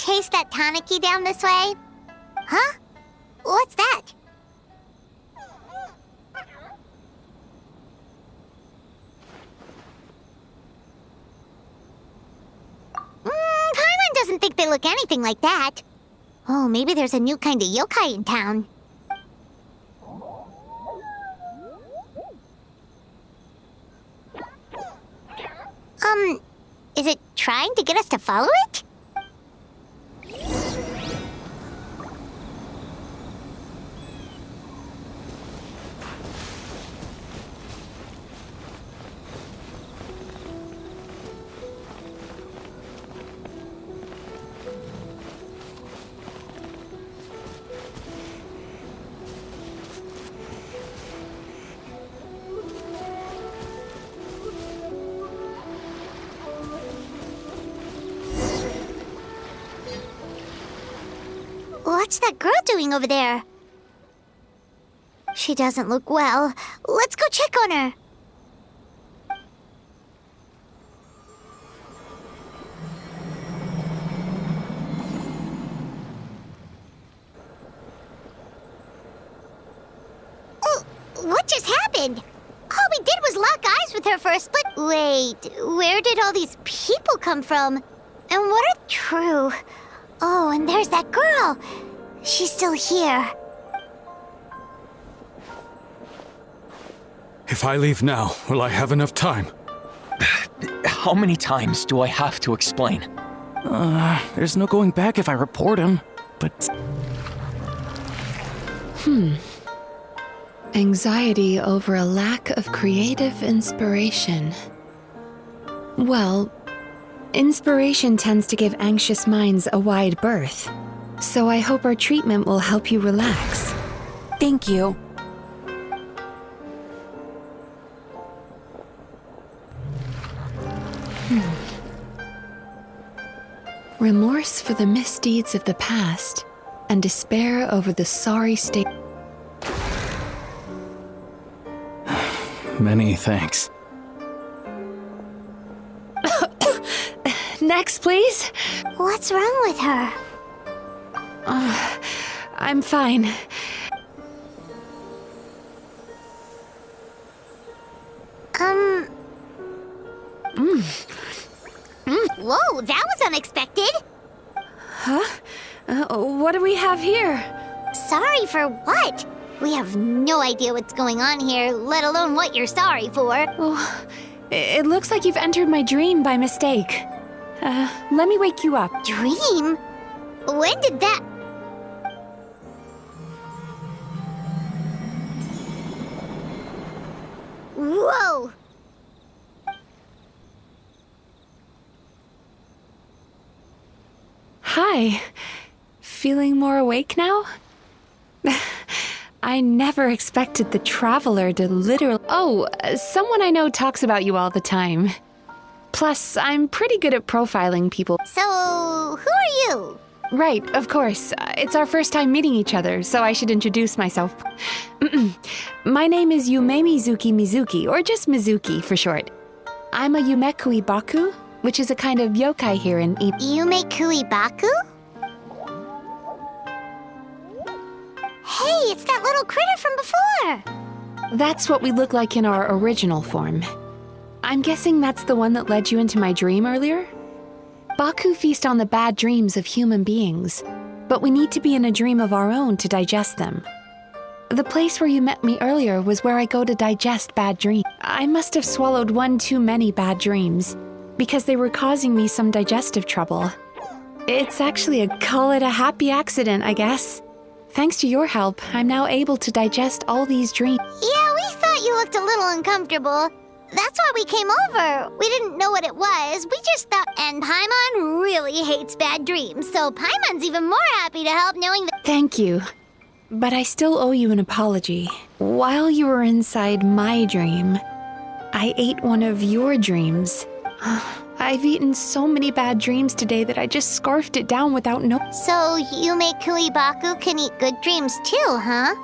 chase that tanuki down this way? Huh? What's that? Paimon doesn't think they look anything like that. Oh, maybe there's a new kind of yokai in town. Is it trying to get us to follow it? What's that girl doing over there? She doesn't look well. Let's go check on her. Oh, what just happened? All we did was lock eyes with her for a split. Wait, where did all these people come from? And what are true? Oh, and there's that girl. She's still here. If I leave now, will I have enough time? How many times do I have to explain? There's no going back if I report him, but... Anxiety over a lack of creative inspiration. Well, inspiration tends to give anxious minds a wide berth. So I hope our treatment will help you relax. Thank you. Remorse for the misdeeds of the past, and despair over the sorry state. Many thanks. Next, please. What's wrong with her? I'm fine. Whoa, that was unexpected. Huh? What do we have here? Sorry for what? We have no idea what's going on here, let alone what you're sorry for. Oh, it looks like you've entered my dream by mistake. Let me wake you up. Dream? When did that... Whoa! Hi. Feeling more awake now? I never expected the Traveler to literally... Oh, someone I know talks about you all the time. Plus, I'm pretty good at profiling people. So, who are you? Right, of course. It's our first time meeting each other, so I should introduce myself. My name is Yumemizuki Mizuki, or just Mizuki for short. I'm a Yumekui Baku, which is a kind of yokai here in Yumekui Baku? Hey, it's that little critter from before! That's what we look like in our original form. I'm guessing that's the one that led you into my dream earlier? Baku feast on the bad dreams of human beings, but we need to be in a dream of our own to digest them. The place where you met me earlier was where I go to digest bad dreams. I must have swallowed one too many bad dreams, because they were causing me some digestive trouble. It's actually call it a happy accident, I guess. Thanks to your help, I'm now able to digest all these dreams. Yeah, we thought you looked a little uncomfortable. That's why we came over. We didn't know what it was. We just thought... And Paimon really hates bad dreams, so Paimon's even more happy to help knowing that... Thank you. But I still owe you an apology. While you were inside my dream, I ate one of your dreams. I've eaten so many bad dreams today that I just scarfed it down without So Yumekui Baku can eat good dreams too, huh?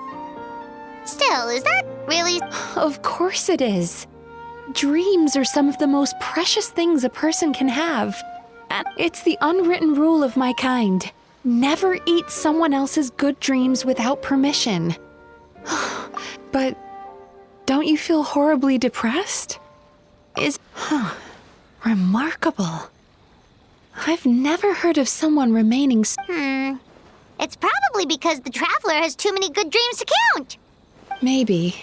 Still, is that really... Of course it is. Dreams are some of the most precious things a person can have. And it's the unwritten rule of my kind. Never eat someone else's good dreams without permission. But don't you feel horribly depressed? Remarkable. I've never heard of someone remaining It's probably because the traveler has too many good dreams to count. Maybe.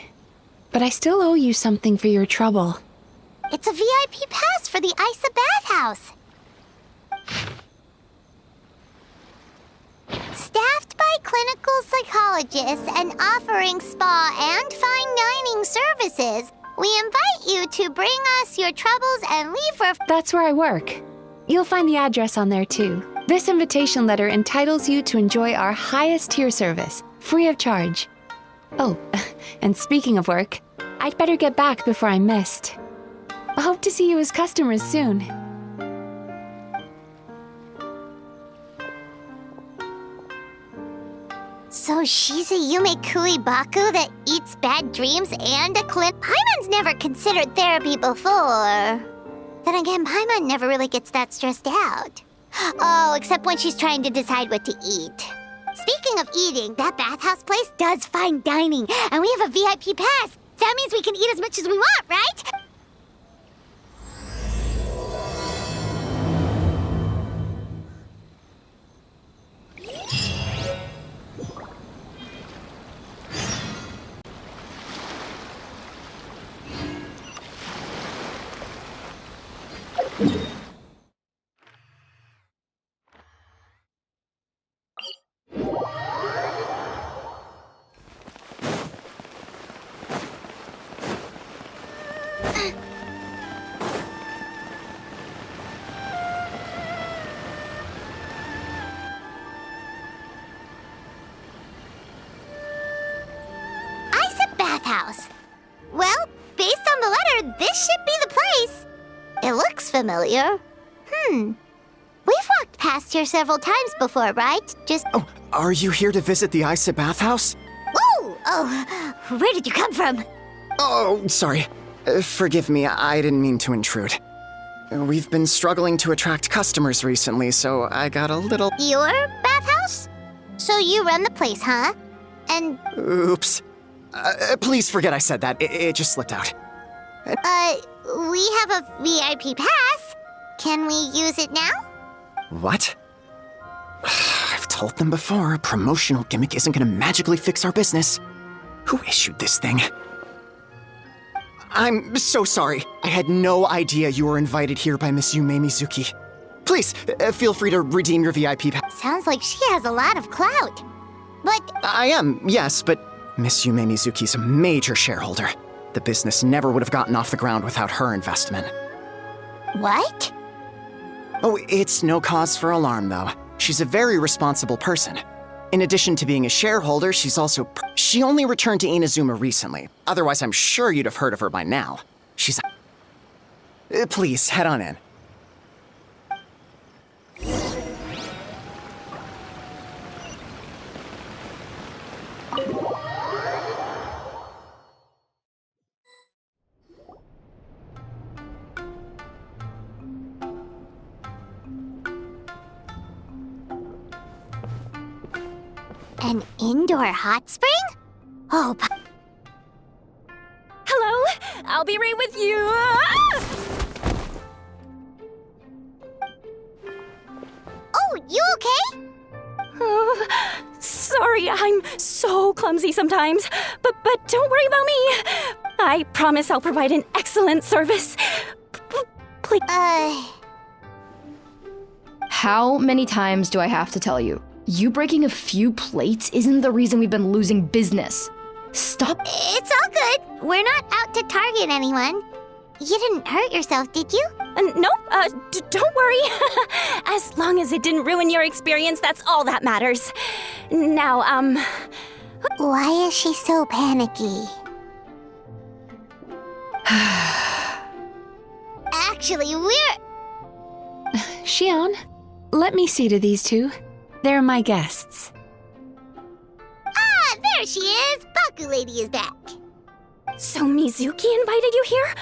But I still owe you something for your trouble. It's a VIP pass for the Isa bathhouse. Staffed by clinical psychologists and offering spa and fine dining services, we invite you to bring us your troubles and leave for... That's where I work. You'll find the address on there too. This invitation letter entitles you to enjoy our highest tier service, free of charge. Oh, and speaking of work, I'd better get back before I'm missed. I hope to see you as customers soon. So she's a Yumekui Baku that eats bad dreams and a Paimon's never considered therapy before. Then again, Paimon never really gets that stressed out. Oh, except when she's trying to decide what to eat. Speaking of eating, that bathhouse place does fine dining, and we have a VIP pass. That means we can eat as much as we want, right? Bathhouse. Well, based on the letter, this should be the place. It looks familiar. We've walked past here several times before, right? Oh, are you here to visit the Isa bathhouse? Whoa! Oh, where did you come from? Oh, sorry. Forgive me, I didn't mean to intrude. We've been struggling to attract customers recently, so I got a little... Your bathhouse? So you run the place, huh? And... Oops. Please forget I said that. It just slipped out. We have a VIP pass. Can we use it now? What? I've told them before, a promotional gimmick isn't gonna magically fix our business. Who issued this thing? I'm so sorry. I had no idea you were invited here by Miss Yumemizuki. Please, feel free to redeem your VIP pass. Sounds like she has a lot of clout. But... I am, yes, but Miss Yumemizuki's a major shareholder. The business never would have gotten off the ground without her investment. What? Oh, it's no cause for alarm, though. She's a very responsible person. In addition to being a shareholder, she's also... She only returned to Inazuma recently. Otherwise, I'm sure you'd have heard of her by now. She's... Please, head on in. An indoor hot spring? Oh, Hello? I'll be right with you. Oh, you okay? Oh, sorry, I'm so clumsy sometimes. But don't worry about me. I promise I'll provide an excellent service. Please. How many times do I have to tell you? You breaking a few plates isn't the reason we've been losing business. Stop. It's all good. We're not out to target anyone. You didn't hurt yourself, did you? Nope, don't worry. As long as it didn't ruin your experience, that's all that matters. Now, Why is she so panicky? Actually, we're... Shion, let me see to these two. They're my guests. Ah, there she is! Baku lady is back. so Mizuki invited you here?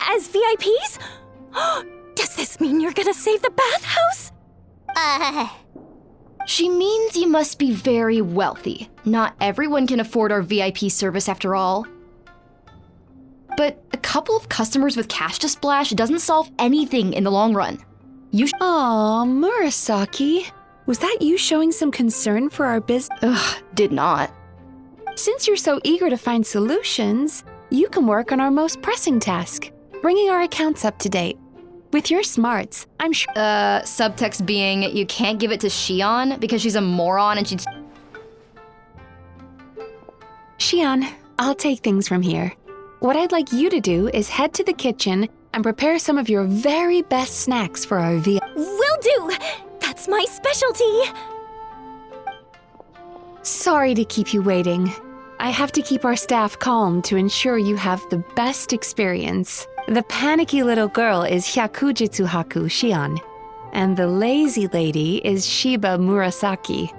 As VIPs? Does this mean you're gonna save the bathhouse? She means you must be very wealthy. Not everyone can afford our VIP service after all. But a couple of customers with cash to splash doesn't solve anything in the long run. Aw, Murasaki. Was that you showing some concern for our business? Ugh, did not. Since you're so eager to find solutions, you can work on our most pressing task, bringing our accounts up to date. With your smarts, I'm sure. Subtext being, you can't give it to Shion because she's a moron and she'd. Shion, I'll take things from here. What I'd like you to do is head to the kitchen and prepare some of your very best snacks for our Will do! That's my specialty! Sorry to keep you waiting. I have to keep our staff calm to ensure you have the best experience. The panicky little girl is Hyakujitsu Haku Shion, and the lazy lady is Shiba Murasaki.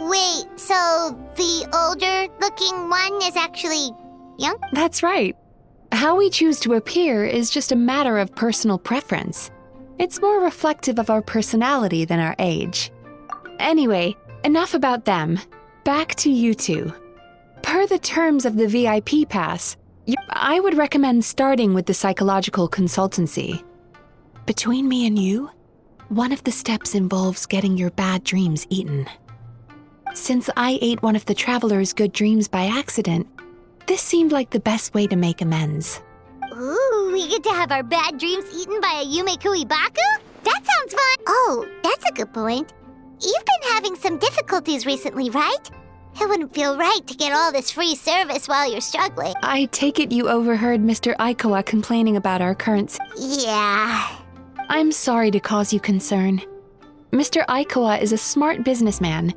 Wait, so the older-looking one is actually young? That's right. How we choose to appear is just a matter of personal preference. It's more reflective of our personality than our age. Anyway, enough about them. Back to you two. Per the terms of the VIP pass, I would recommend starting with the psychological consultancy. Between me and you, one of the steps involves getting your bad dreams eaten. Since I ate one of the traveler's good dreams by accident, this seemed like the best way to make amends. Ooh, we get to have our bad dreams eaten by a Yumekui Baku? That sounds fun! Oh, that's a good point. You've been having some difficulties recently, right? It wouldn't feel right to get all this free service while you're struggling. I take it you overheard Mr. Aikawa complaining about our current... Yeah. I'm sorry to cause you concern. Mr. Aikawa is a smart businessman,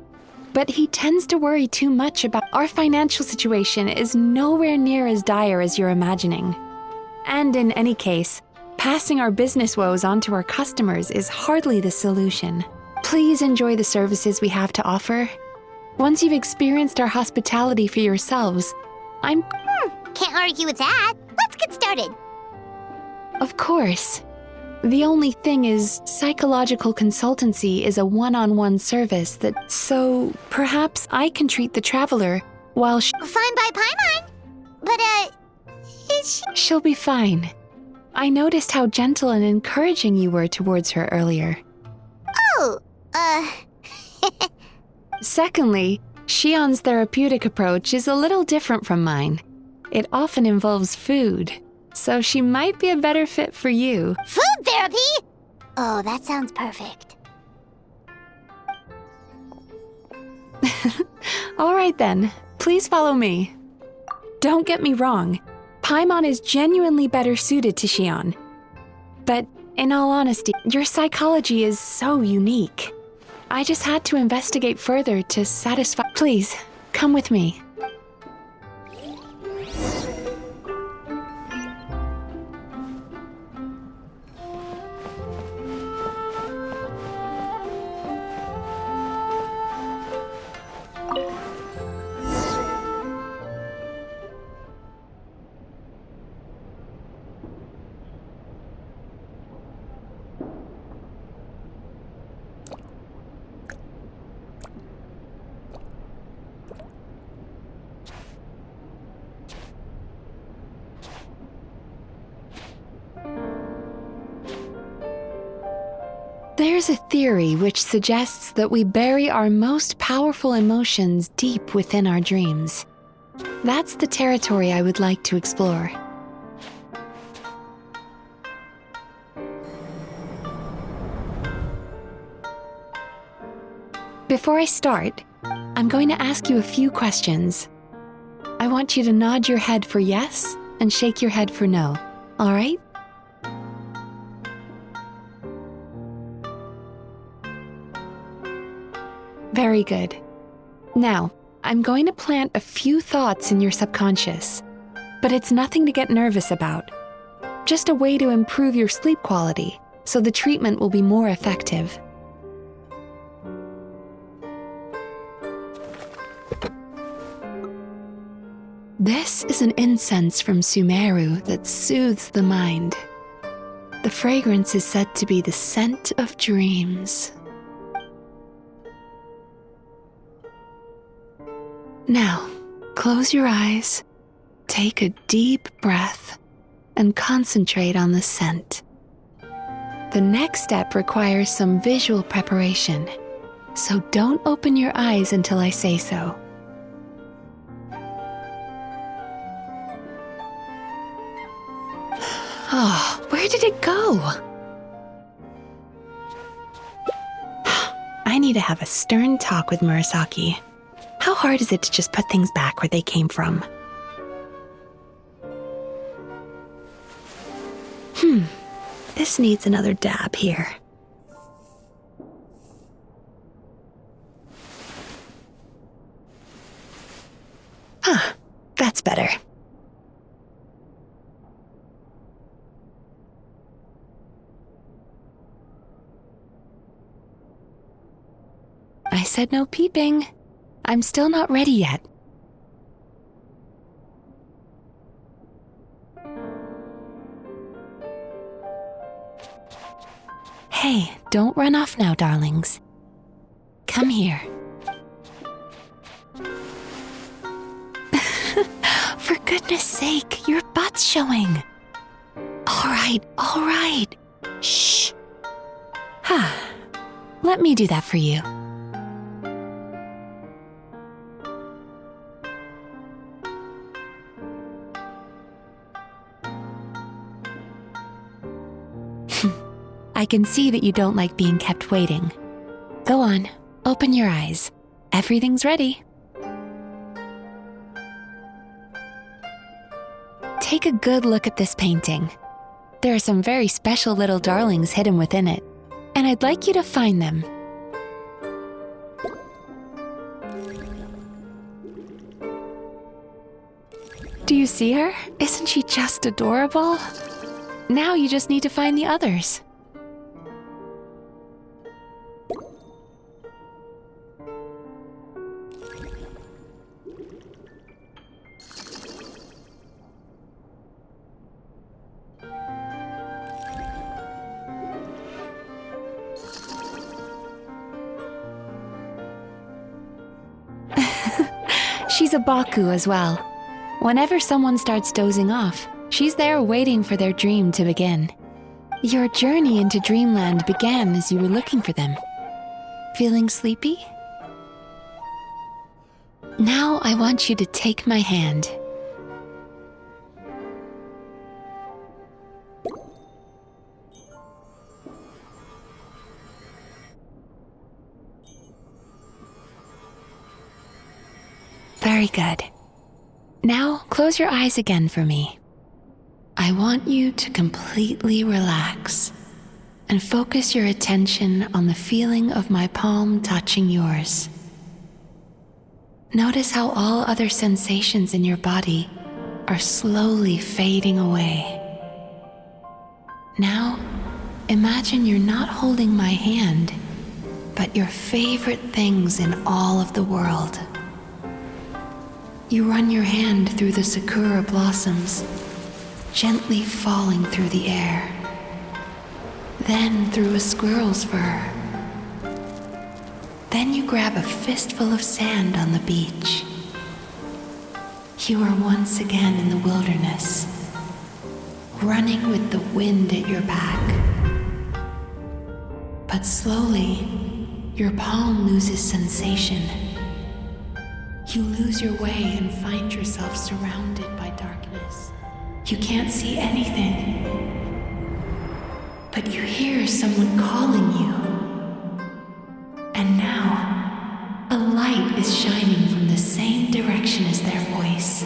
but he tends to worry too much about our financial situation is nowhere near as dire as you're imagining. And in any case, passing our business woes on to our customers is hardly the solution. Please enjoy the services we have to offer. Once you've experienced our hospitality for yourselves, Can't argue with that. Let's get started. Of course. The only thing is, psychological consultancy is a one-on-one service so perhaps I can treat the traveler while Fine by Paimon. But, is she... she'll be fine. I noticed how gentle and encouraging you were towards her earlier. Oh, Secondly, Shion's therapeutic approach is a little different from mine. It often involves food, so she might be a better fit for you. Food therapy? Oh, that sounds perfect. All right then, please follow me. Don't get me wrong, Paimon is genuinely better suited to Shion. But in all honesty, your psychology is so unique. I just had to investigate further to satisfy... Please, come with me. There's a theory which suggests that we bury our most powerful emotions deep within our dreams. That's the territory I would like to explore. Before I start, I'm going to ask you a few questions. I want you to nod your head for yes and shake your head for no, all right? Very good. Now, I'm going to plant a few thoughts in your subconscious, but it's nothing to get nervous about. Just a way to improve your sleep quality, so the treatment will be more effective. This is an incense from Sumeru that soothes the mind. The fragrance is said to be the scent of dreams. Now, close your eyes, take a deep breath, and concentrate on the scent. The next step requires some visual preparation, so don't open your eyes until I say so. Oh, where did it go? I need to have a stern talk with Murasaki. How hard is it to just put things back where they came from? This needs another dab here. That's better. I said no peeping. I'm still not ready yet. Hey, don't run off now, darlings. Come here. For goodness sake, your butt's showing. All right. Shh. Let me do that for you. I can see that you don't like being kept waiting. Go on, open your eyes. Everything's ready. Take a good look at this painting. There are some very special little darlings hidden within it, and I'd like you to find them. Do you see her? Isn't she just adorable? Now you just need to find the others. She's a Baku as well. Whenever someone starts dozing off, she's there waiting for their dream to begin. Your journey into Dreamland began as you were looking for them. Feeling sleepy? Now I want you to take my hand. Very good. Now, close your eyes again for me. I want you to completely relax and focus your attention on the feeling of my palm touching yours. Notice how all other sensations in your body are slowly fading away. Now, imagine you're not holding my hand, but your favorite things in all of the world. You run your hand through the sakura blossoms, gently falling through the air. Then through a squirrel's fur. Then you grab a fistful of sand on the beach. You are once again in the wilderness, running with the wind at your back. But slowly, your palm loses sensation. You lose your way and find yourself surrounded by darkness. You can't see anything, but you hear someone calling you. And now, a light is shining from the same direction as their voice.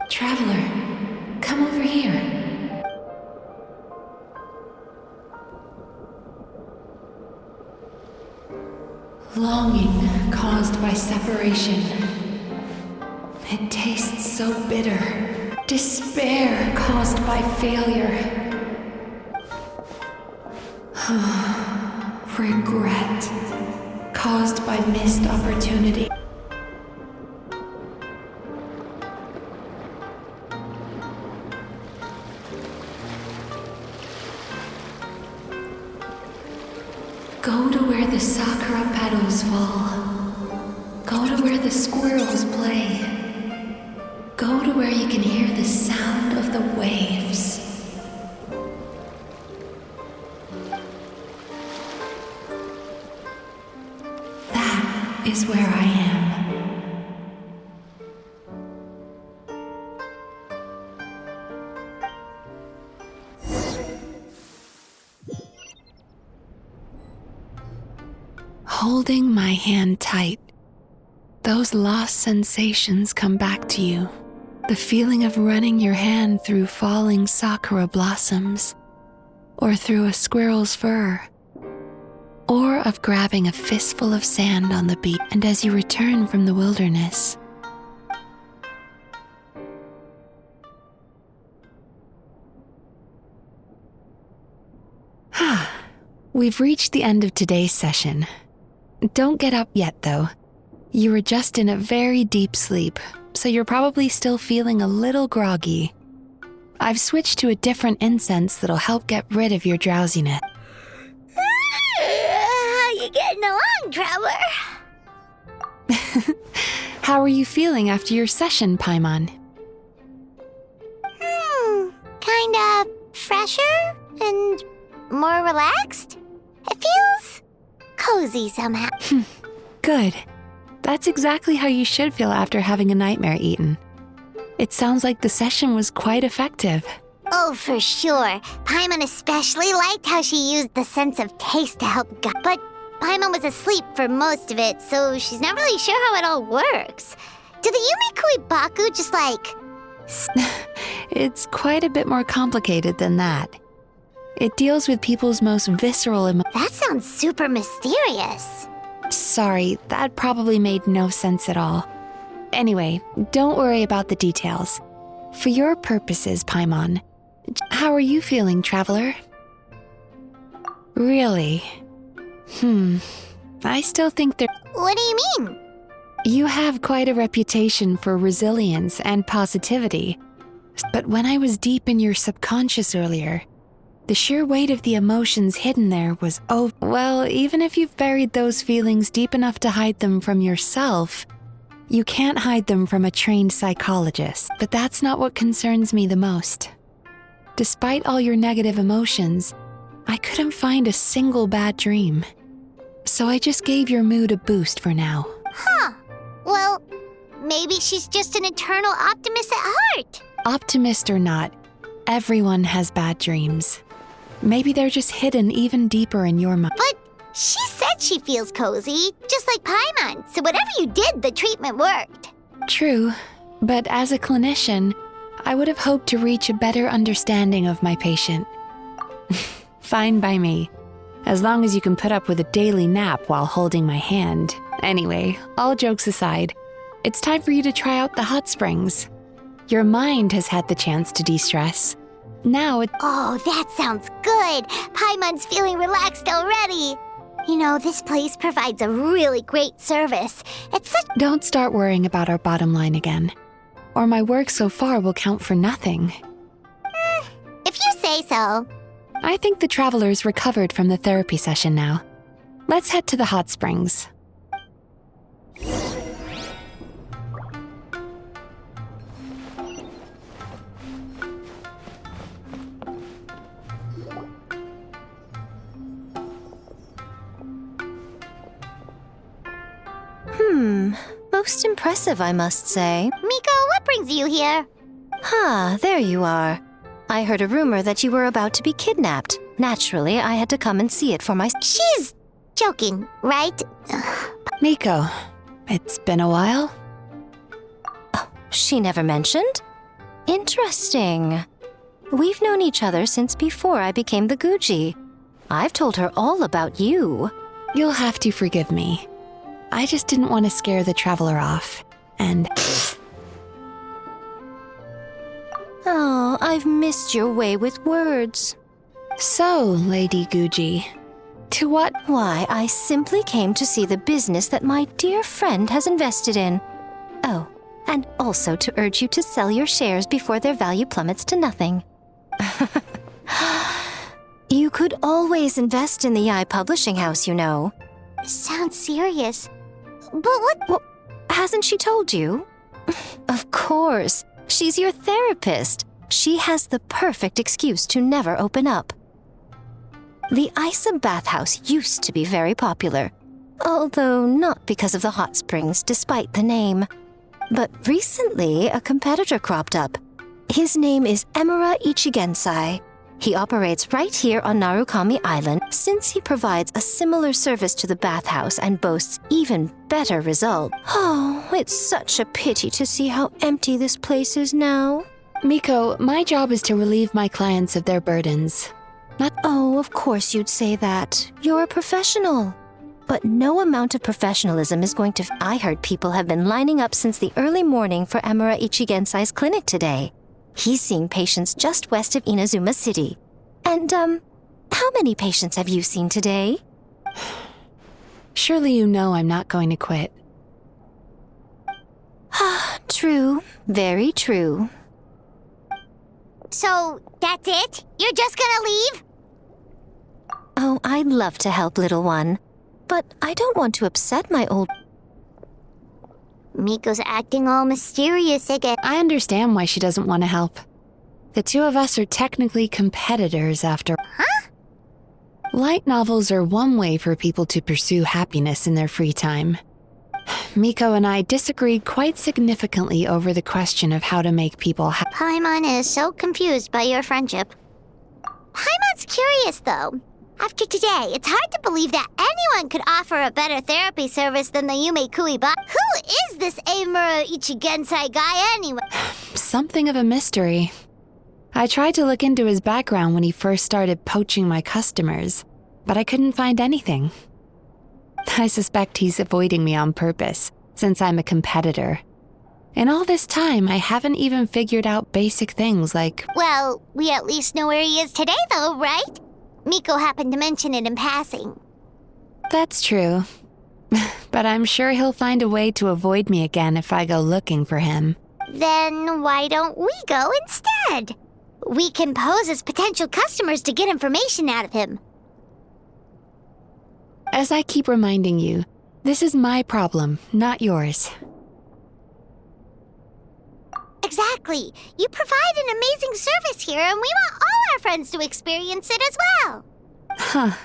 Traveler, come over here. Longing caused by separation. It tastes so bitter. Despair caused by failure. regret caused by missed opportunity. Go to where the sakura petals fall. Go to where the squirrels play. Go to where you can hear the sound of the waves. That is where I am. Holding my hand tight, those lost sensations come back to you. The feeling of running your hand through falling sakura blossoms, or through a squirrel's fur, or of grabbing a fistful of sand on the beach, and as you return from the wilderness, we've reached the end of today's session. Don't get up yet, though. You were just in a very deep sleep, so you're probably still feeling a little groggy. I've switched to a different incense that'll help get rid of your drowsiness. How you getting along, Traveler? How are you feeling after your session, Paimon? Kinda fresher and more relaxed. It feels cozy somehow. Good. That's exactly how you should feel after having a nightmare eaten. It sounds like the session was quite effective. Oh, for sure. Paimon especially liked how she used the sense of taste to help guide. But Paimon was asleep for most of it, so she's not really sure how it all works. Do the Yumikui Baku just like... It's quite a bit more complicated than that. It deals with people's most visceral emotions. That sounds super mysterious. Sorry, that probably made no sense at all. Anyway, don't worry about the details. For your purposes, Paimon, how are you feeling, Traveler? Really? I still think there... What do you mean? You have quite a reputation for resilience and positivity. But when I was deep in your subconscious earlier, the sheer weight of the emotions hidden there was, oh, well, even if you've buried those feelings deep enough to hide them from yourself, you can't hide them from a trained psychologist. But that's not what concerns me the most. Despite all your negative emotions, I couldn't find a single bad dream. So I just gave your mood a boost for now. Huh. Well, maybe she's just an eternal optimist at heart. Optimist or not, everyone has bad dreams. Maybe they're just hidden even deeper in your mind. But she said she feels cozy, just like Paimon, so whatever you did, the treatment worked. True, but as a clinician, I would have hoped to reach a better understanding of my patient. Fine by me, as long as you can put up with a daily nap while holding my hand. Anyway, all jokes aside, it's time for you to try out the hot springs. Your mind has had the chance to de-stress. Now Oh, that sounds good. Paimon's feeling relaxed already. You know, this place provides a really great service. It's such... Don't start worrying about our bottom line again, or my work so far will count for nothing. If you say so. I think the Traveler's recovered from the therapy session now. Let's head to the hot springs. Most impressive, I must say. Miko, what brings you here? There you are. I heard a rumor that you were about to be kidnapped. Naturally, I had to come and see it for myself. She's joking, right? Miko, it's been a while. She never mentioned? Interesting. We've known each other since before I became the Guji. I've told her all about you. You'll have to forgive me. I just didn't want to scare the Traveler off, and... Oh, I've missed your way with words. So, Lady Guji, To what? Why, I simply came to see the business that my dear friend has invested in. Oh, and also to urge you to sell your shares before their value plummets to nothing. You could always invest in the publishing house, you know. Sounds serious. But what? Well, hasn't she told you? Of course. She's your therapist. She has the perfect excuse to never open up. The Isa bathhouse used to be very popular, although not because of the hot springs, despite the name. But recently, a competitor cropped up. His name is Emura Ichigensai. He operates right here on Narukami Island since he provides a similar service to the bathhouse and boasts even better results. Oh, it's such a pity to see how empty this place is now. Miko, my job is to relieve my clients of their burdens. Oh, of course you'd say that. You're a professional. But no amount of professionalism is going to... I heard people have been lining up since the early morning for Emura Ichigensai's clinic today. He's seeing patients just west of Inazuma City. And, how many patients have you seen today? Surely you know I'm not going to quit. True. Very true. So, that's it? You're just gonna leave? Oh, I'd love to help, little one. But I don't want to upset my old... Miko's acting all mysterious again. I understand why she doesn't want to help. The two of us are technically competitors after... Huh? Light novels are one way for people to pursue happiness in their free time. Miko and I disagreed quite significantly over the question of how to make people happy. Paimon is so confused by your friendship. Paimon's curious, though. After today, it's hard to believe that anyone could offer a better therapy service than the Yumekui bot. Who is this Emura Ichigensai guy anyway? Something of a mystery. I tried to look into his background when he first started poaching my customers, but I couldn't find anything. I suspect he's avoiding me on purpose, since I'm a competitor. In all this time, I haven't even figured out basic things like... Well, we at least know where he is today, though, right? Miko happened to mention it in passing. That's true. But I'm sure he'll find a way to avoid me again if I go looking for him. Then why don't we go instead? We can pose as potential customers to get information out of him. As I keep reminding you, this is my problem, not yours. Exactly. You provide an amazing service here, and we want all our friends to experience it as well. Huh.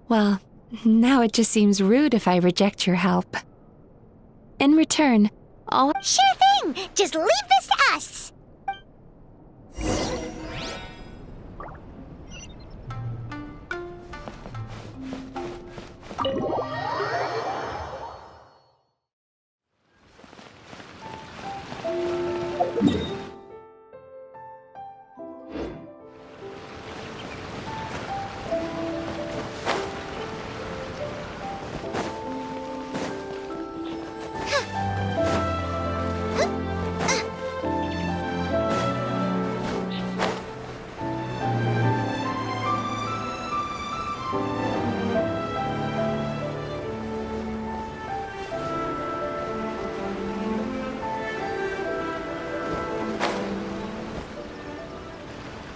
Well, now it just seems rude if I reject your help. In return, I'll... Sure thing! Just leave this to us!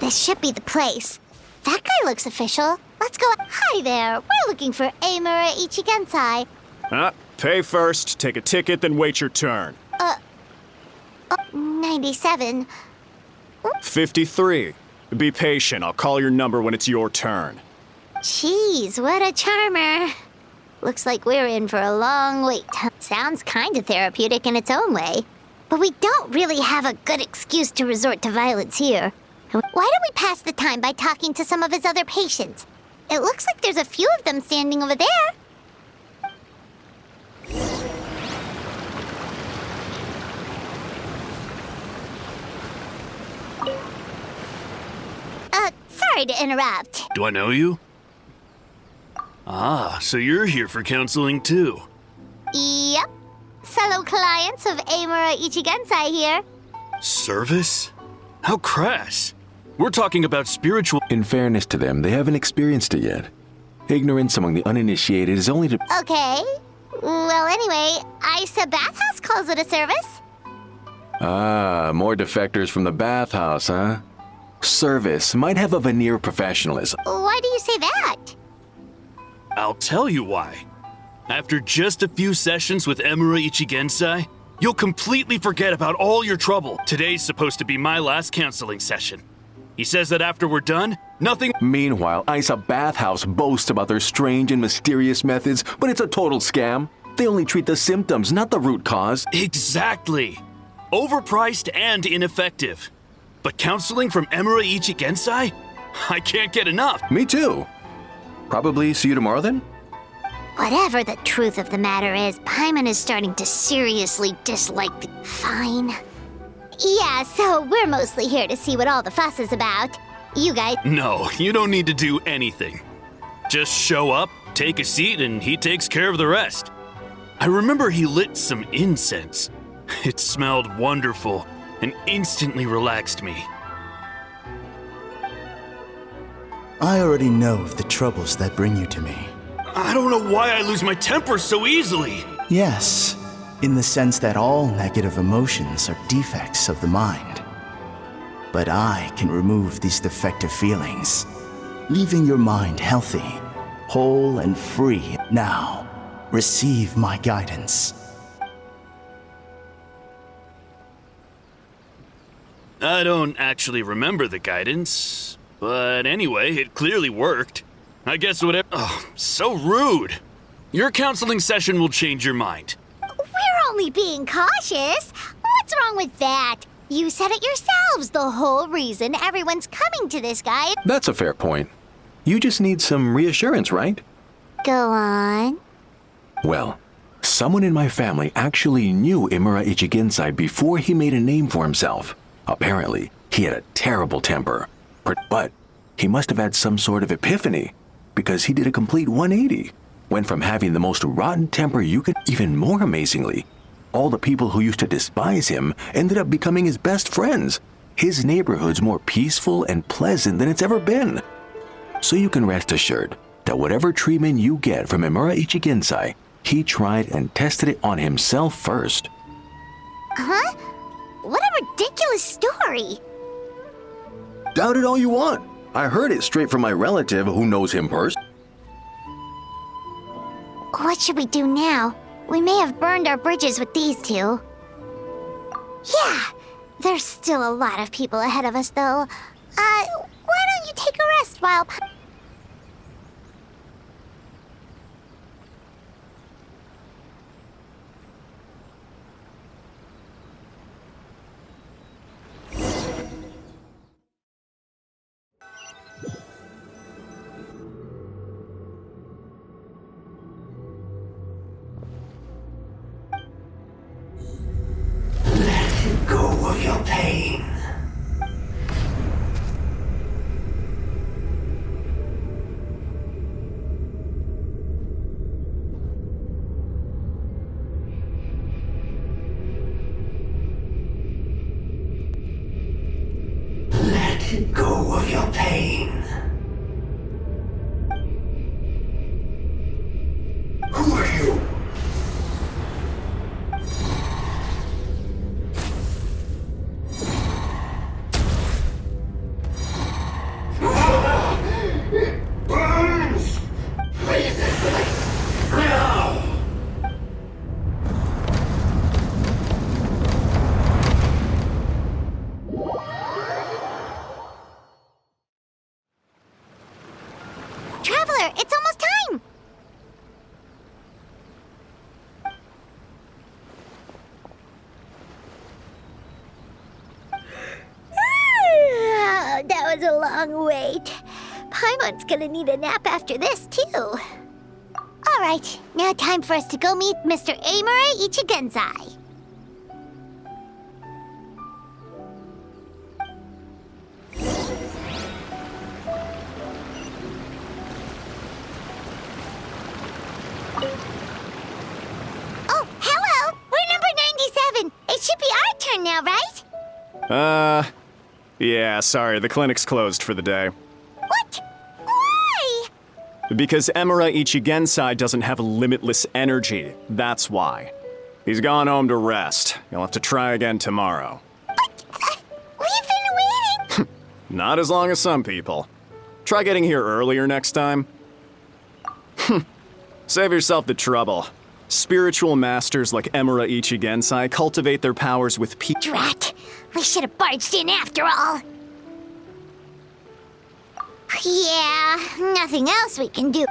This should be the place. That guy looks official. Let's go. Hi there. We're looking for Emura Ichigensai. Pay first, take a ticket, then wait your turn. 97. 53. Be patient. I'll call your number when it's your turn. Jeez, what a charmer. Looks like we're in for a long wait. Sounds kind of therapeutic in its own way. But we don't really have a good excuse to resort to violence here. Why don't we pass the time by talking to some of his other patients? It looks like there's a few of them standing over there. Sorry to interrupt. Do I know you? Ah, so you're here for counseling too. Yep. Fellow clients of Emura Ichigensai here. Service? How crass. We're talking about spiritual... In fairness to them, they haven't experienced it yet. Ignorance among the uninitiated is only to... Okay. Well, anyway, Isa Bathhouse calls it a service. Ah, more defectors from the bathhouse, huh? Service might have a veneer of professionalism. Why do you say that? I'll tell you why. After just a few sessions with Emura Ichigensai, you'll completely forget about all your trouble. Today's supposed to be my last counseling session. He says that after we're done, nothing... Meanwhile, Isa Bathhouse boasts about their strange and mysterious methods, but it's a total scam. They only treat the symptoms, not the root cause. Exactly. Overpriced and ineffective. But counseling from Emura Ichigensai? I can't get enough. Me too. Probably see you tomorrow then? Whatever the truth of the matter is, Paimon is starting to seriously dislike the... Fine. Yeah, so we're mostly here to see what all the fuss is about. You guys... No, you don't need to do anything. Just show up, take a seat, and he takes care of the rest. I remember he lit some incense. It smelled wonderful and instantly relaxed me. I already know of the troubles that bring you to me. I don't know why I lose my temper so easily. Yes, in the sense that all negative emotions are defects of the mind. But I can remove these defective feelings, leaving your mind healthy, whole and free. Now, receive my guidance. I don't actually remember the guidance, but anyway, it clearly worked. I guess whatever. Oh, so rude. Your counseling session will change your mind. We're only being cautious. What's wrong with that? You said it yourselves, the whole reason everyone's coming to this guy. That's a fair point. You just need some reassurance, right? Go on. Well, someone in my family actually knew Emura Ichigensai before he made a name for himself. Apparently, he had a terrible temper. But he must have had some sort of epiphany, because he did a complete 180. Went from having the most rotten temper you could, even more amazingly, all the people who used to despise him ended up becoming his best friends. His neighborhood's more peaceful and pleasant than it's ever been. So you can rest assured that whatever treatment you get from Emura Ichigensai, he tried and tested it on himself first. Huh? What a ridiculous story. Doubt it all you want. I heard it straight from my relative who knows him personally. What should we do now? We may have burned our bridges with these two. Yeah, there's still a lot of people ahead of us, though. Why don't you take a rest while... Go of your pain. Let go of your pain. Who are you? Traveler, it's almost time! That was a long wait. Paimon's gonna need a nap after this, too. Alright, now time for us to go meet Mr. Emura Ichigensai. Oh, hello! We're number 97. It should be our turn now, right? Yeah, sorry, the clinic's closed for the day. What? Why? Because Emura Ichigensai doesn't have limitless energy, that's why. He's gone home to rest. You'll have to try again tomorrow. We've been waiting! Not as long as some people. Try getting here earlier next time. Save yourself the trouble. Spiritual masters like Emura Ichigensai cultivate their powers with Drat! We should have barged in after all! Yeah, nothing else we can do.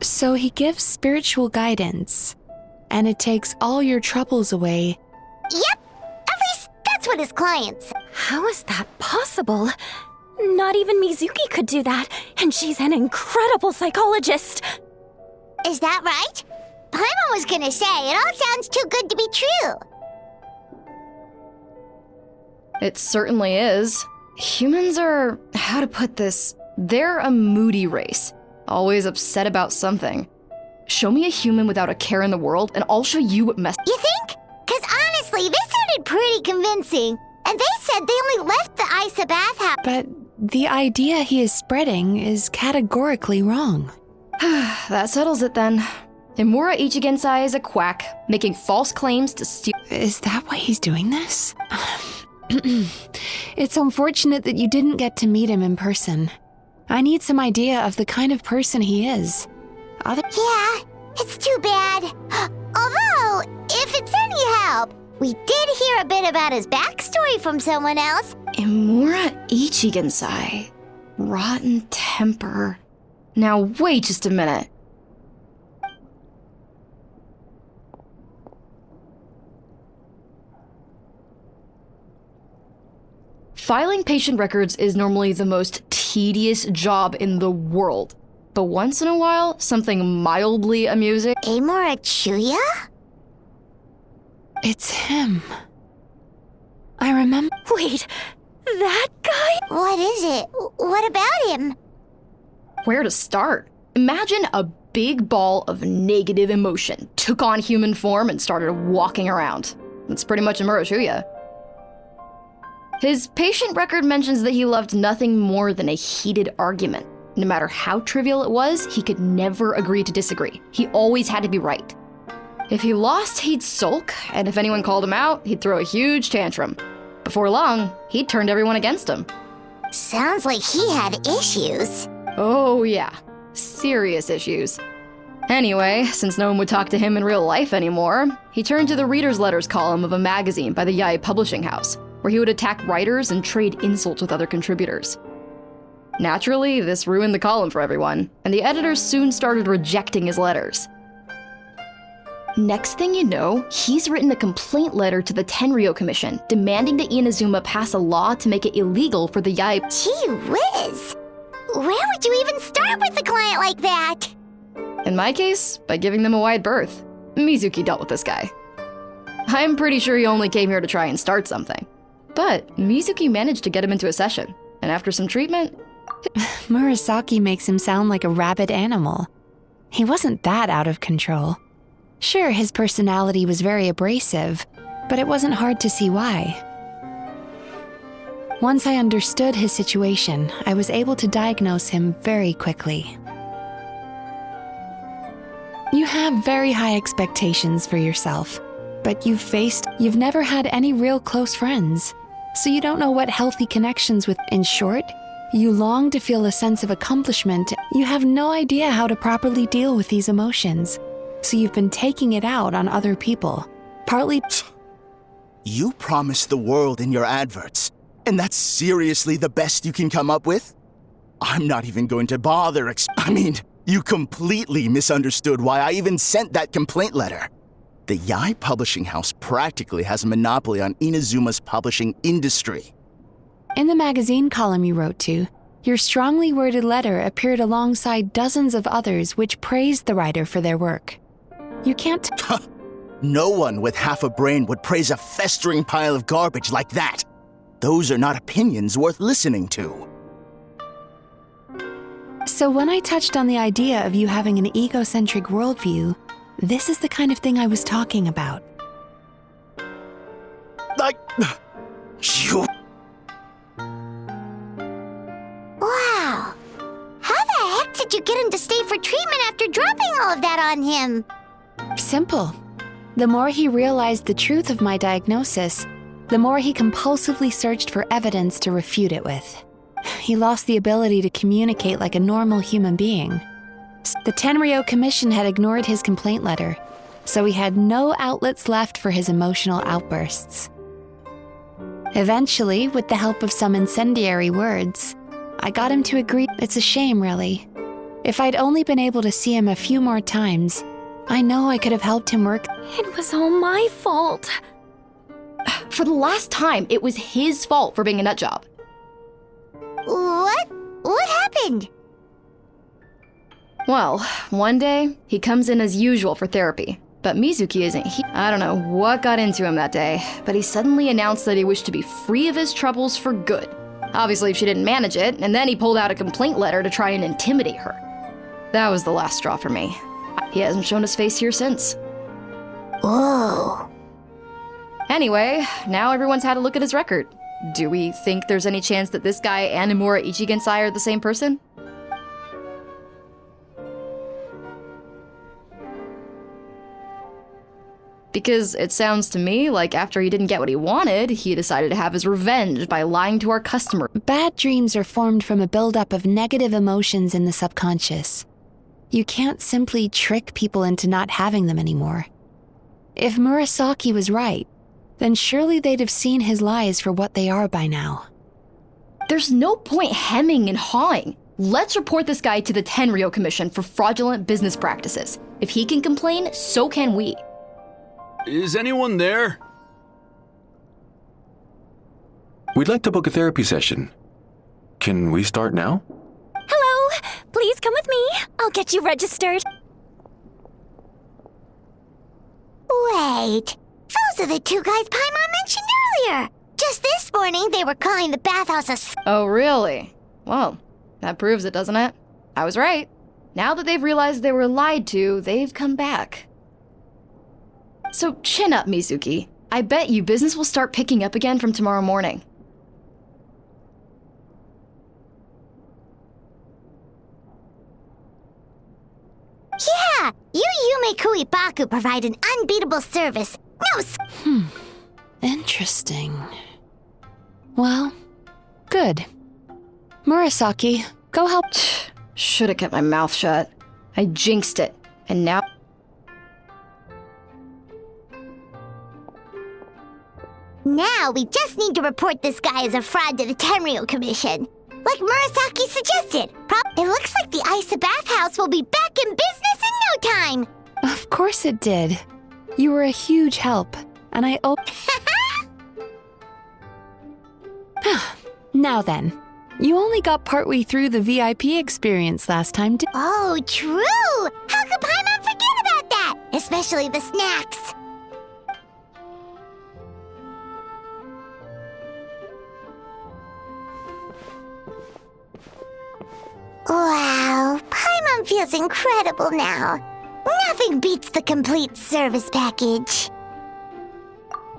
So he gives spiritual guidance, and it takes all your troubles away. Yep! At least that's what his clients say. How is that possible? Not even Mizuki could do that, and she's an incredible psychologist. Is that right? Paimon was gonna say, it all sounds too good to be true. It certainly is. Humans are, how to put this, they're a moody race. Always upset about something. Show me a human without a care in the world, and I'll show you what mess. You think? Because honestly, this sounded pretty convincing. And they said they only left the Isa bathhouse. But the idea he is spreading is categorically wrong. That settles it then. Emura Ichigensai is a quack, making false claims to steal. Is that why he's doing this? It's unfortunate that you didn't get to meet him in person. I need some idea of the kind of person he is. Yeah, it's too bad. Although, if it's any help, we did hear a bit about his backstory from someone else. Emura Ichigensai. Rotten temper. Now wait just a minute. Filing patient records is normally the most tedious job in the world. But once in a while, something mildly amusing. Amora Chuya? It's him. I remember. Wait, that guy? What is it? What about him? Where to start? Imagine a big ball of negative emotion took on human form and started walking around. That's pretty much Emura Chuya. His patient record mentions that he loved nothing more than a heated argument. No matter how trivial it was, he could never agree to disagree. He always had to be right. If he lost, he'd sulk, and if anyone called him out, he'd throw a huge tantrum. Before long, he'd turned everyone against him. Sounds like he had issues. Oh yeah, serious issues. Anyway, since no one would talk to him in real life anymore, he turned to the reader's letters column of a magazine by the Yae Publishing House, where he would attack writers and trade insults with other contributors. Naturally, this ruined the column for everyone, and the editors soon started rejecting his letters. Next thing you know, he's written a complaint letter to the Tenryo Commission, demanding that Inazuma pass a law to make it illegal for the Yae. Gee whiz! Where would you even start with a client like that? In my case, by giving them a wide berth. Mizuki dealt with this guy. I'm pretty sure he only came here to try and start something. But Mizuki managed to get him into a session, and after some treatment... Murasaki makes him sound like a rabid animal. He wasn't that out of control. Sure, his personality was very abrasive, but it wasn't hard to see why. Once I understood his situation, I was able to diagnose him very quickly. You have very high expectations for yourself, but you've never had any real close friends, so you don't know what healthy connections with. In short, you long to feel a sense of accomplishment. You have no idea how to properly deal with these emotions, so you've been taking it out on other people, partly. You promised the world in your adverts, and that's seriously the best you can come up with? I'm not even going to bother you completely misunderstood why I even sent that complaint letter. The Yae Publishing House practically has a monopoly on Inazuma's publishing industry. In the magazine column you wrote to, your strongly worded letter appeared alongside dozens of others which praised the writer for their work. You can't... No one with half a brain would praise a festering pile of garbage like that. Those are not opinions worth listening to. So when I touched on the idea of you having an egocentric worldview, this is the kind of thing I was talking about. You... Wow. How the heck did you get him to stay for treatment after dropping all of that on him? Simple. The more he realized the truth of my diagnosis, the more he compulsively searched for evidence to refute it with. He lost the ability to communicate like a normal human being. The Tenryo Commission had ignored his complaint letter, so he had no outlets left for his emotional outbursts. Eventually, with the help of some incendiary words, I got him to agree. It's a shame, really. If I'd only been able to see him a few more times, I know I could have helped him work. It was all my fault. For the last time, it was his fault for being a nut job. What? What happened? Well, one day, he comes in as usual for therapy. But Mizuki isn't here. I don't know what got into him that day, but he suddenly announced that he wished to be free of his troubles for good. Obviously, she didn't manage it, and then he pulled out a complaint letter to try and intimidate her. That was the last straw for me. He hasn't shown his face here since. Whoa. Anyway, now everyone's had a look at his record. Do we think there's any chance that this guy and Imura Ichigensai are the same person? Because it sounds to me like after he didn't get what he wanted, he decided to have his revenge by lying to our customer. Bad dreams are formed from a buildup of negative emotions in the subconscious. You can't simply trick people into not having them anymore. If Murasaki was right, then surely they'd have seen his lies for what they are by now. There's no point hemming and hawing. Let's report this guy to the Tenryo Commission for fraudulent business practices. If he can complain, so can we. Is anyone there? We'd like to book a therapy session. Can we start now? Hello, please come with me. I'll get you registered. Wait, those are the two guys Paimon mentioned earlier. Just this morning, they were calling the bathhouse a... Oh, really? Well, that proves it, doesn't it? I was right. Now that they've realized they were lied to, they've come back. So chin up, Mizuki. I bet you business will start picking up again from tomorrow morning. Yeah, you Yumekui Baku provide an unbeatable service. No Interesting. Well, good. Murasaki, go help. Should have kept my mouth shut. I jinxed it, and now... Now we just need to report this guy as a fraud to the Tenryo Commission. Like Murasaki suggested. It looks like the Isa bathhouse will be back in business in no time. Of course it did. You were a huge help, and I owe... Now then, you only got partway through the VIP experience last time, Oh, true! How could Paimon forget about that? Especially the snacks. Wow, Paimon feels incredible now. Nothing beats the complete service package.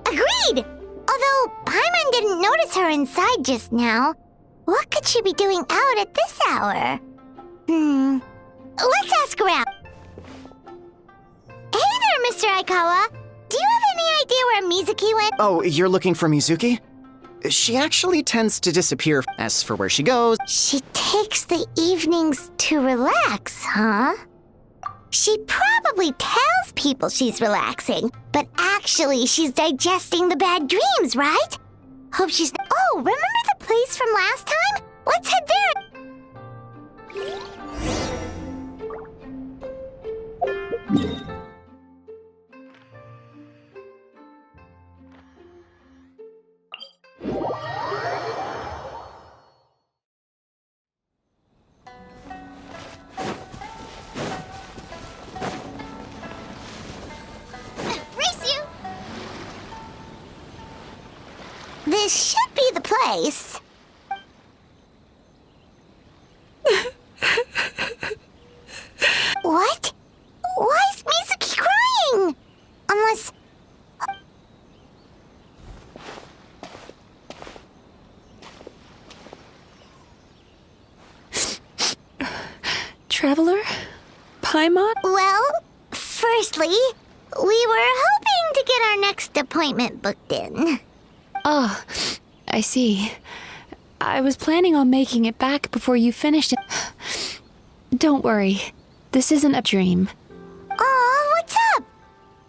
Agreed! Although Paimon didn't notice her inside just now. What could she be doing out at this hour? Let's ask around. Hey there, Mr. Aikawa. Do you have any idea where Mizuki went? Oh, you're looking for Mizuki? She actually tends to disappear. As for where she goes... She takes the evenings to relax, huh? She probably tells people she's relaxing, but actually she's digesting the bad dreams, right? Hope she's... Oh, remember the place from last time? Let's head there. place. What? Why is Mizuki crying? Unless... Traveler? Paimon? Well, firstly, we were hoping to get our next appointment booked in. Oh, I see. I was planning on making it back before you finished it. Don't worry. This isn't a dream. Aw, what's up?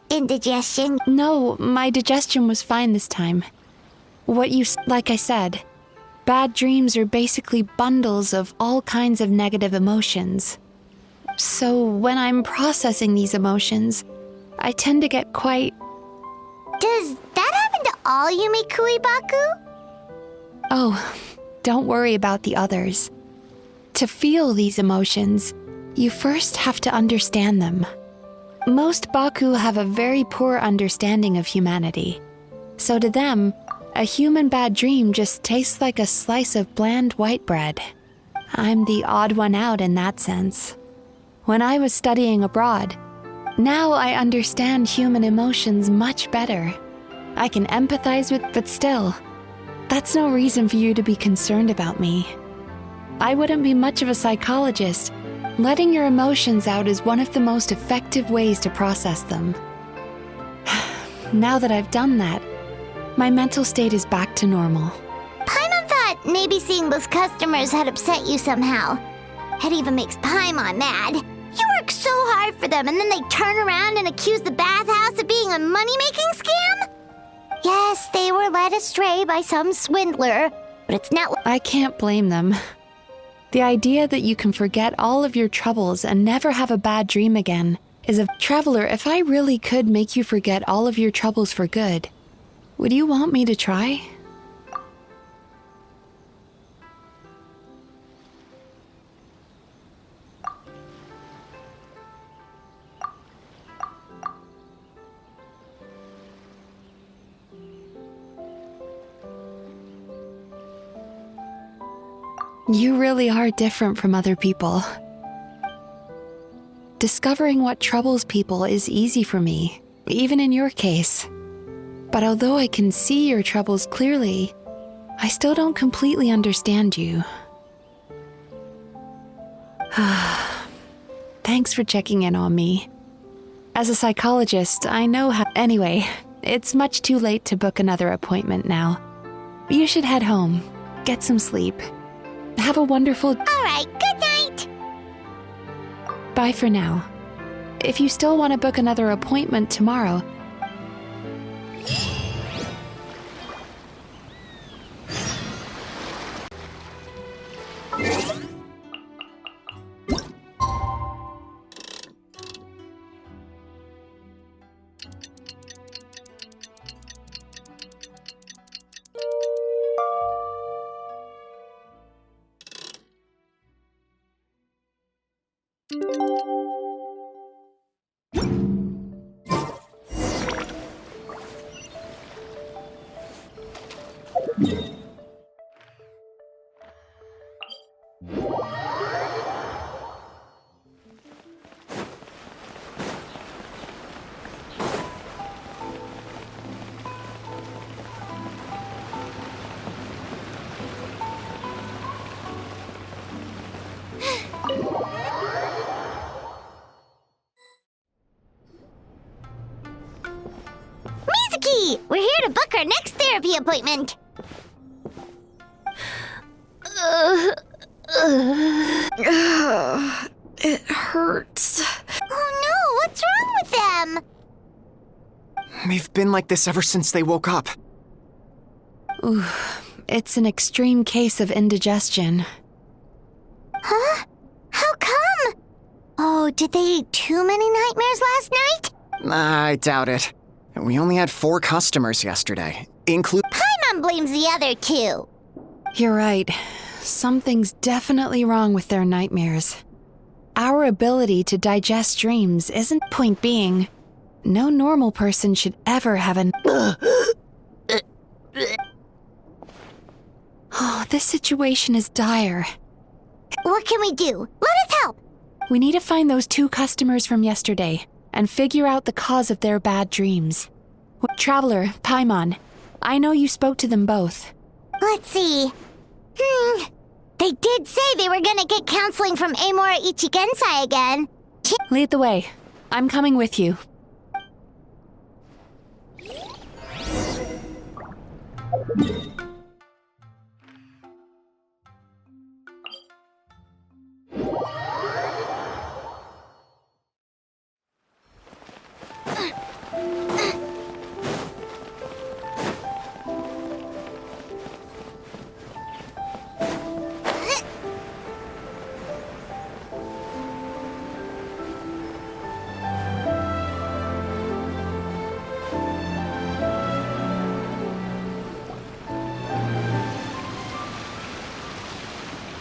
Indigestion? No, my digestion was fine this time. Like I said, bad dreams are basically bundles of all kinds of negative emotions. So when I'm processing these emotions, I tend to get quite... Does that happen to all Yumekui Baku? Oh, don't worry about the others. To feel these emotions, you first have to understand them. Most Baku have a very poor understanding of humanity. So to them, a human bad dream just tastes like a slice of bland white bread. I'm the odd one out in that sense. When I was studying abroad, now I understand human emotions much better. I can empathize with, but still, that's no reason for you to be concerned about me. I wouldn't be much of a psychologist. Letting your emotions out is one of the most effective ways to process them. Now that I've done that, my mental state is back to normal. Paimon thought maybe seeing those customers had upset you somehow. It even makes Paimon mad. You work so hard for them and then they turn around and accuse the bathhouse of being a money-making scam? Yes, they were led astray by some swindler, but it's not... I can't blame them. The idea that you can forget all of your troubles and never have a bad dream again is a... Traveler, if I really could make you forget all of your troubles for good, would you want me to try? You really are different from other people. Discovering what troubles people is easy for me, even in your case. But although I can see your troubles clearly, I still don't completely understand you. Thanks for checking in on me. As a psychologist, I know how... Anyway, it's much too late to book another appointment now. You should head home, get some sleep. Have a wonderful... All right, good night! Bye for now. If you still want to book another appointment tomorrow... Mizuki! We're here to book our next therapy appointment. It hurts. Oh no, what's wrong with them? They've been like this ever since they woke up. Ooh, it's an extreme case of indigestion. Huh? How come? Oh, did they eat too many nightmares last night? I doubt it. We only had 4 customers yesterday, Paimon blames the other 2. You're right. Something's definitely wrong with their nightmares. Our ability to digest dreams isn't... Point being, no normal person should ever have an... Oh, this situation is dire. What can we do? Let us help! We need to find those 2 customers from yesterday and figure out the cause of their bad dreams. Traveler, Paimon, I know you spoke to them both. Let's see. They did say they were gonna get counseling from Amora Ichigensai again. Lead the way. I'm coming with you.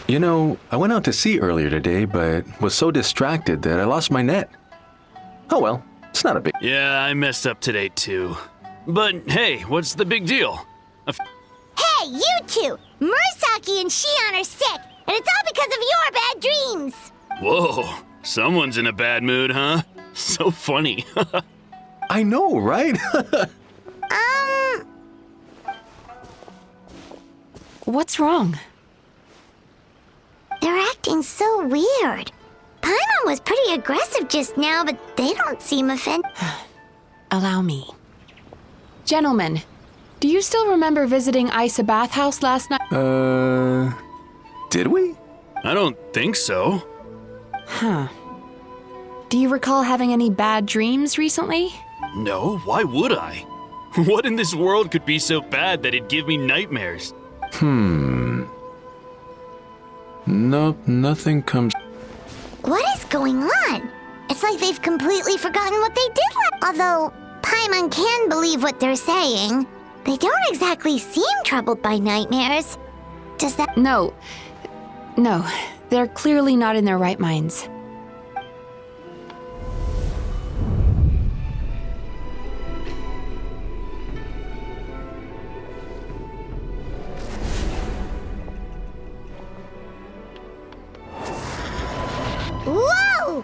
You know, I went out to sea earlier today, but was so distracted that I lost my net. Oh well, it's not a big... Yeah, I messed up today too. But hey, what's the big deal? Hey, you two! Murasaki and Shion are sick, and it's all because of your bad dreams! Whoa, someone's in a bad mood, huh? So funny. I know, right? What's wrong? They're acting so weird. Paimon was pretty aggressive just now, but they don't seem offended. Allow me. Gentlemen, do you still remember visiting Isa Bathhouse last night? Did we? I don't think so. Huh. Do you recall having any bad dreams recently? No, why would I? What in this world could be so bad that it'd give me nightmares? Nope, nothing comes... What is going on? It's like they've completely forgotten what they did Although, Paimon can believe what they're saying. They don't exactly seem troubled by nightmares. Does that... No, they're clearly not in their right minds. Whoa!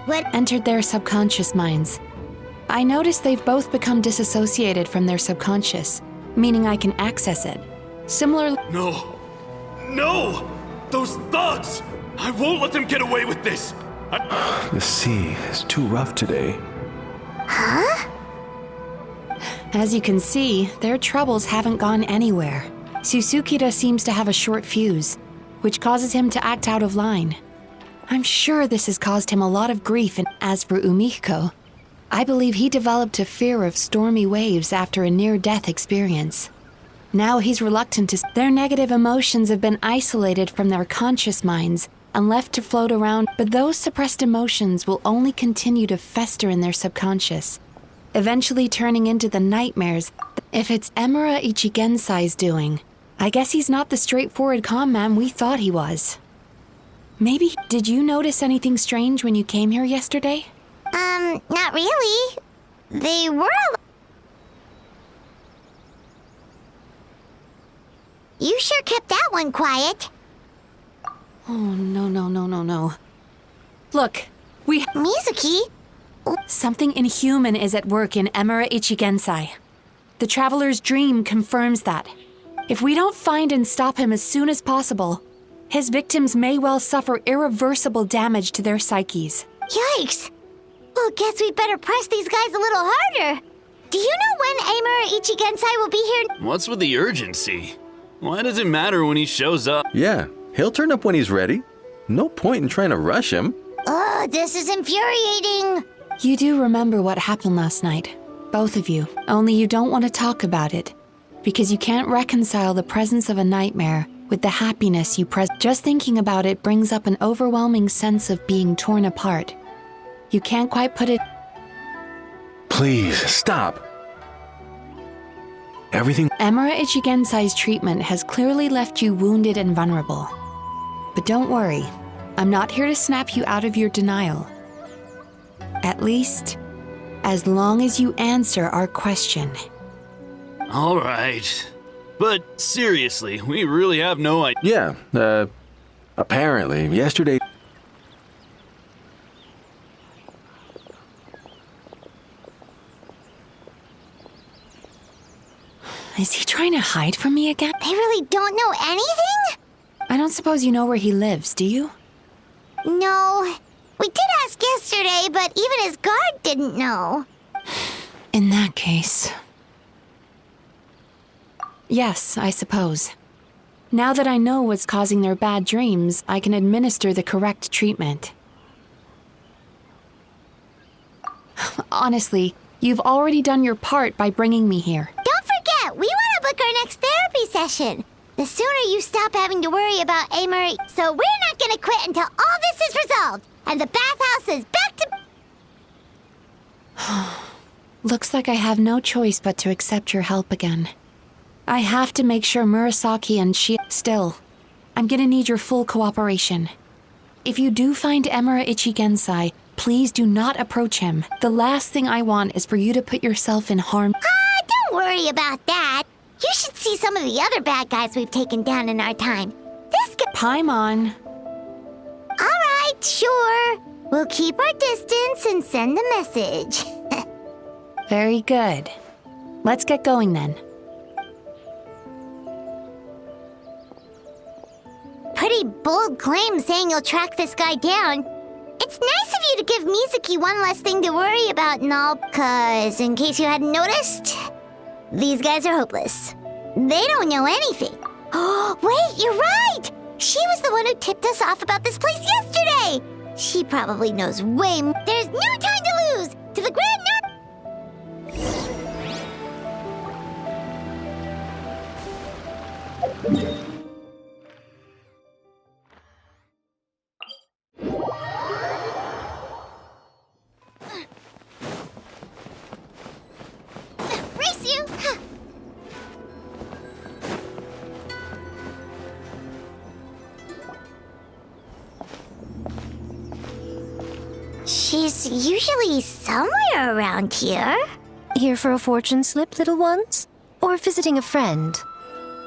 What entered their subconscious minds? I noticed they've both become disassociated from their subconscious, meaning I can access it. Similarly... No! Those thugs! I won't let them get away with this! The sea is too rough today. Huh? As you can see, their troubles haven't gone anywhere. Susukida seems to have a short fuse, which causes him to act out of line. I'm sure this has caused him a lot of grief, and as for Umiko, I believe he developed a fear of stormy waves after a near-death experience. Now he's reluctant to... Their negative emotions have been isolated from their conscious minds and left to float around, but those suppressed emotions will only continue to fester in their subconscious, eventually turning into the nightmares. If it's Emura Ichigensai's doing, I guess he's not the straightforward calm man we thought he was. Maybe... Did you notice anything strange when you came here yesterday? Not really. They were You sure kept that one quiet. Oh, no. Look, Mizuki? Something inhuman is at work in Emura Ichigensai. The Traveler's Dream confirms that. If we don't find and stop him as soon as possible, his victims may well suffer irreversible damage to their psyches. Yikes! Well, guess we better press these guys a little harder. Do you know when Emura Ichigensai will be here? What's with the urgency? Why does it matter when he shows up? Yeah, he'll turn up when he's ready. No point in trying to rush him. Ugh, this is infuriating. You do remember what happened last night, both of you. Only you don't want to talk about it, because you can't reconcile the presence of a nightmare with the happiness you Just thinking about it brings up an overwhelming sense of being torn apart. You can't quite put it... Please, stop. Everything... Emura Ichigensai's treatment has clearly left you wounded and vulnerable. But don't worry, I'm not here to snap you out of your denial. At least, as long as you answer our question. All right. But seriously, we really have no idea. Yeah, apparently, yesterday... Is he trying to hide from me again? They really don't know anything? I don't suppose you know where he lives, do you? No. We did ask yesterday, but even his guard didn't know. In that case... Yes, I suppose. Now that I know what's causing their bad dreams, I can administer the correct treatment. Honestly, you've already done your part by bringing me here. Don't forget, we want to book our next therapy session. The sooner you stop having to worry about Amory, so we're not gonna quit until all this is resolved, and the bathhouse is back to... Looks like I have no choice but to accept your help again. I have to make sure Murasaki and she... Still, I'm gonna need your full cooperation. If you do find Emura Ichigensai, please do not approach him. The last thing I want is for you to put yourself in harm. Don't worry about that. You should see some of the other bad guys we've taken down in our time. This guy... Paimon. Alright, sure. We'll keep our distance and send the message. Very good. Let's get going then. Pretty bold claim saying you'll track this guy down. It's nice of you to give Mizuki one less thing to worry about and all, cause in case you hadn't noticed, these guys are hopeless. They don't know anything. Oh, wait, you're right! She was the one who tipped us off about this place yesterday! She probably knows way more. There's no time to lose! To the Grand Race you! She's usually somewhere around here. Here for a fortune slip, little ones? Or visiting a friend?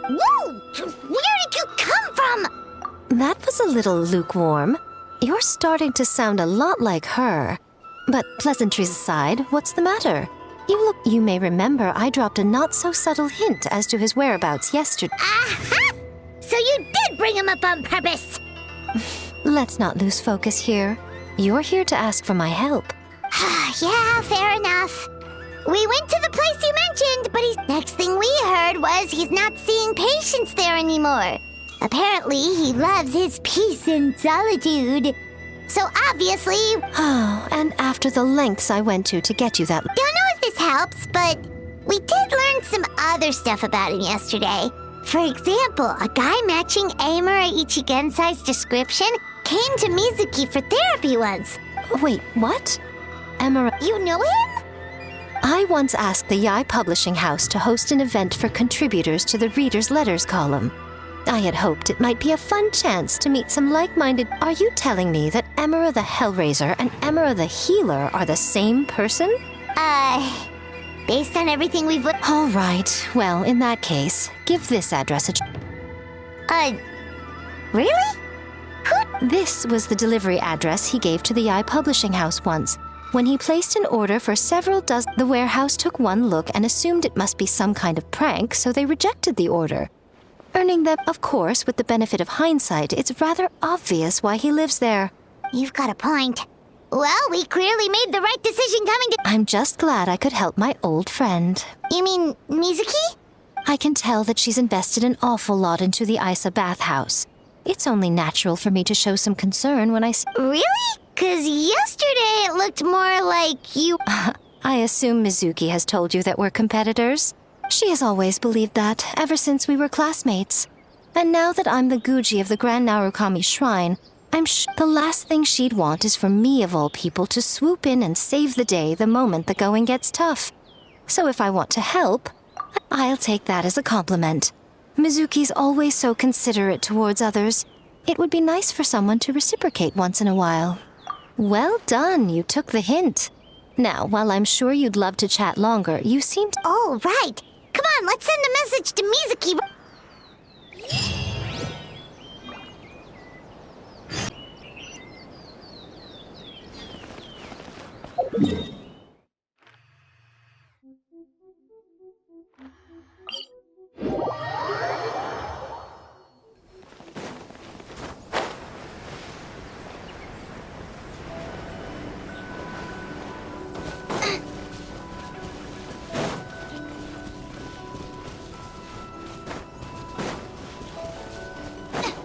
Whoa! Where did you come from? That was a little lukewarm. You're starting to sound a lot like her. But pleasantries aside, what's the matter? You may remember I dropped a not-so-subtle hint as to his whereabouts yesterday. Aha! So you did bring him up on purpose! Let's not lose focus here. You're here to ask for my help. Yeah, fair enough. We went to the place you mentioned, but next thing we heard was he's not seeing patients there anymore. Apparently, he loves his peace and solitude. So obviously... Oh, and after the lengths I went to get you that... Don't know if this helps, but we did learn some other stuff about him yesterday. For example, a guy matching Amura Ichigensai's description came to Mizuki for therapy once. Wait, what? Amura... You know him? I once asked the Yae Publishing House to host an event for contributors to the Reader's Letters column. I had hoped it might be a fun chance to meet some like-minded... Are you telling me that Emura the Hellraiser and Emura the Healer are the same person? Based on everything we've... All right. Well, in that case, give this address a... Really? This was the delivery address he gave to the Yae Publishing House once. When he placed an order for several dozen, the warehouse took one look and assumed it must be some kind of prank, so they rejected the order. Earning them, of course, with the benefit of hindsight, it's rather obvious why he lives there. You've got a point. Well, we clearly made the right decision coming to... I'm just glad I could help my old friend. You mean Mizuki? I can tell that she's invested an awful lot into the Isa bathhouse. It's only natural for me to show some concern when I see... Really? 'Cause yesterday it looked more like you... I assume Mizuki has told you that we're competitors? She has always believed that, ever since we were classmates. And now that I'm the Guji of the Grand Narukami Shrine, I'm sure the last thing she'd want is for me, of all people, to swoop in and save the day the moment the going gets tough. So if I want to help, I'll take that as a compliment. Mizuki's always so considerate towards others. It would be nice for someone to reciprocate once in a while. Well done, you took the hint. Now, while I'm sure you'd love to chat longer, you seemed... Oh, right. Come on, let's send a message to Mizuki.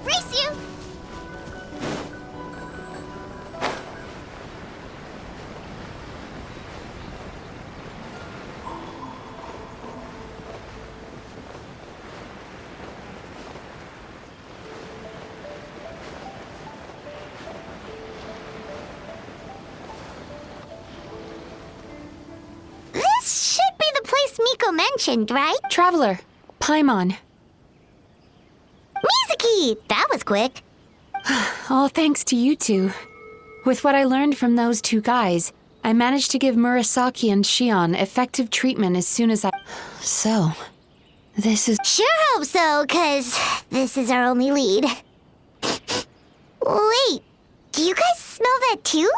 Race you! This should be the place Miko mentioned, right? Traveler, Paimon. Mizuki! That was quick. All thanks to you two. With what I learned from those two guys, I managed to give Murasaki and Shion effective treatment as soon as I... So, this is... Sure hope so, 'cause this is our only lead. Wait, do you guys smell that too?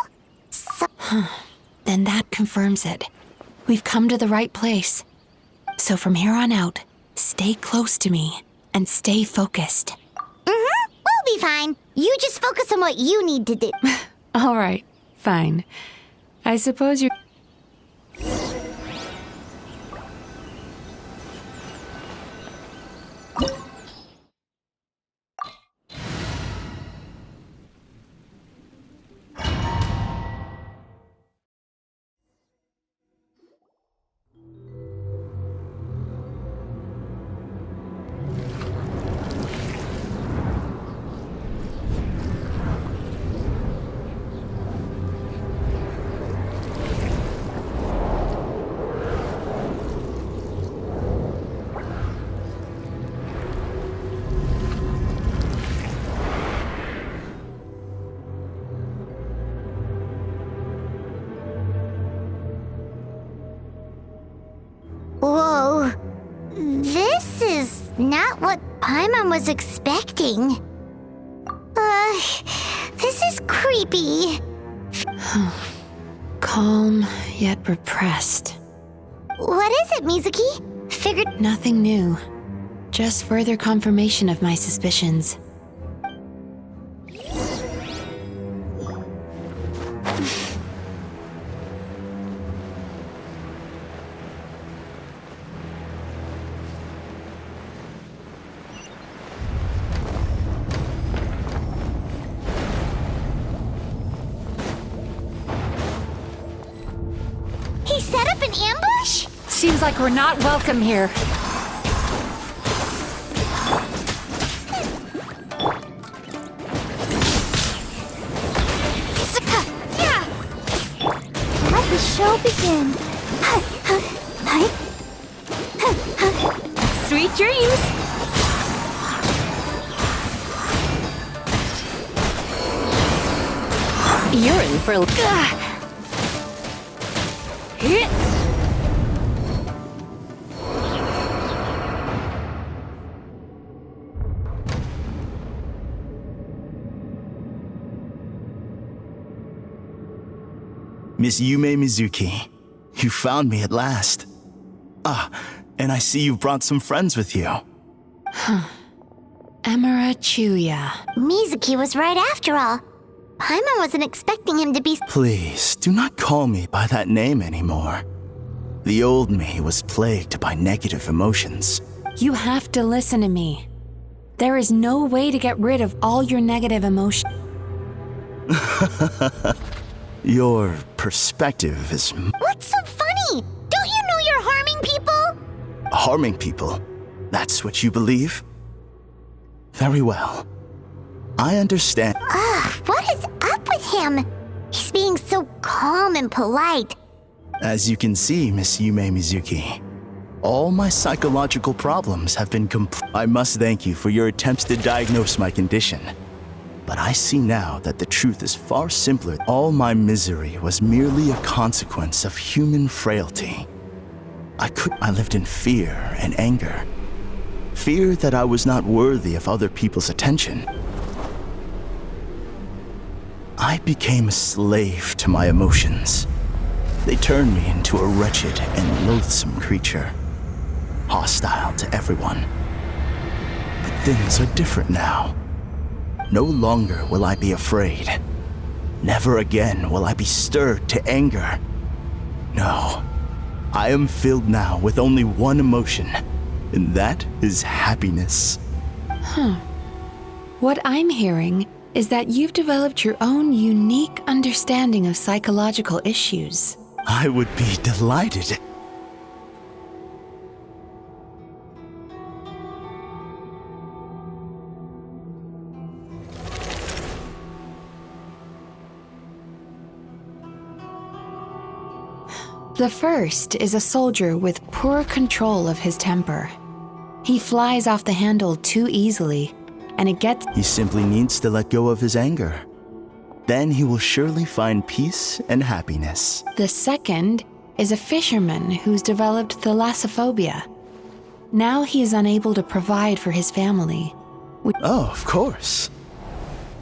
Then that confirms it. We've come to the right place. So from here on out, stay close to me and stay focused. Mm-hmm, we'll be fine. You just focus on what you need to do. All right, fine. I suppose you're... Whoa. This is not what Paimon was expecting. This is creepy. Calm, yet repressed. What is it, Mizuki? Figured... Nothing new. Just further confirmation of my suspicions. He set up an ambush? Seems like we're not welcome here. Let the show begin. Sweet dreams! You're in for... Miss Yumemizuki, you found me at last. Ah, and I see you've brought some friends with you. Emira Chuya. Mizuki was right after all. Paimon wasn't expecting him to be... Please, do not call me by that name anymore. The old me was plagued by negative emotions. You have to listen to me. There is no way to get rid of all your negative emotions. Your perspective is... What's so funny? Don't you know you're harming people? Harming people? That's what you believe? Very well. I understand. What is up with him? He's being so calm and polite. As you can see, Miss Yumemizuki, all my psychological problems have been I must thank you for your attempts to diagnose my condition. But I see now that the truth is far simpler. All my misery was merely a consequence of human frailty. I lived in fear and anger. Fear that I was not worthy of other people's attention. I became a slave to my emotions. They turned me into a wretched and loathsome creature, hostile to everyone. But things are different now. No longer will I be afraid. Never again will I be stirred to anger. No, I am filled now with only one emotion, and that is happiness. What I'm hearing is that you've developed your own unique understanding of psychological issues. I would be delighted. The first is a soldier with poor control of his temper. He flies off the handle too easily, and it gets... He simply needs to let go of his anger. Then he will surely find peace and happiness. The second is a fisherman who's developed thalassophobia. Now he is unable to provide for his family. Oh, of course.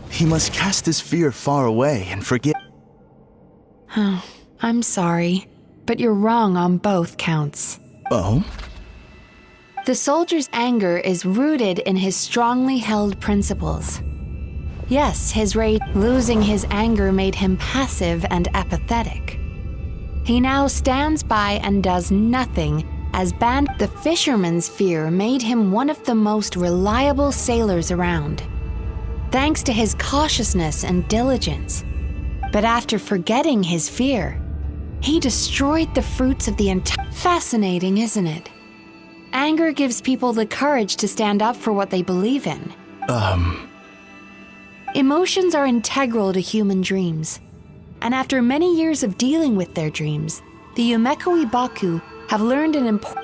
He must cast his fear far away and forget. I'm sorry, but you're wrong on both counts. Oh? The soldier's anger is rooted in his strongly held principles. Yes, his rage, losing his anger made him passive and apathetic. He now stands by and does nothing as the fisherman's fear made him one of the most reliable sailors around, thanks to his cautiousness and diligence. But after forgetting his fear, he destroyed the fruits of the entire... Fascinating, isn't it? Anger gives people the courage to stand up for what they believe in. Emotions are integral to human dreams. And after many years of dealing with their dreams, the Yumemizuki Baku have learned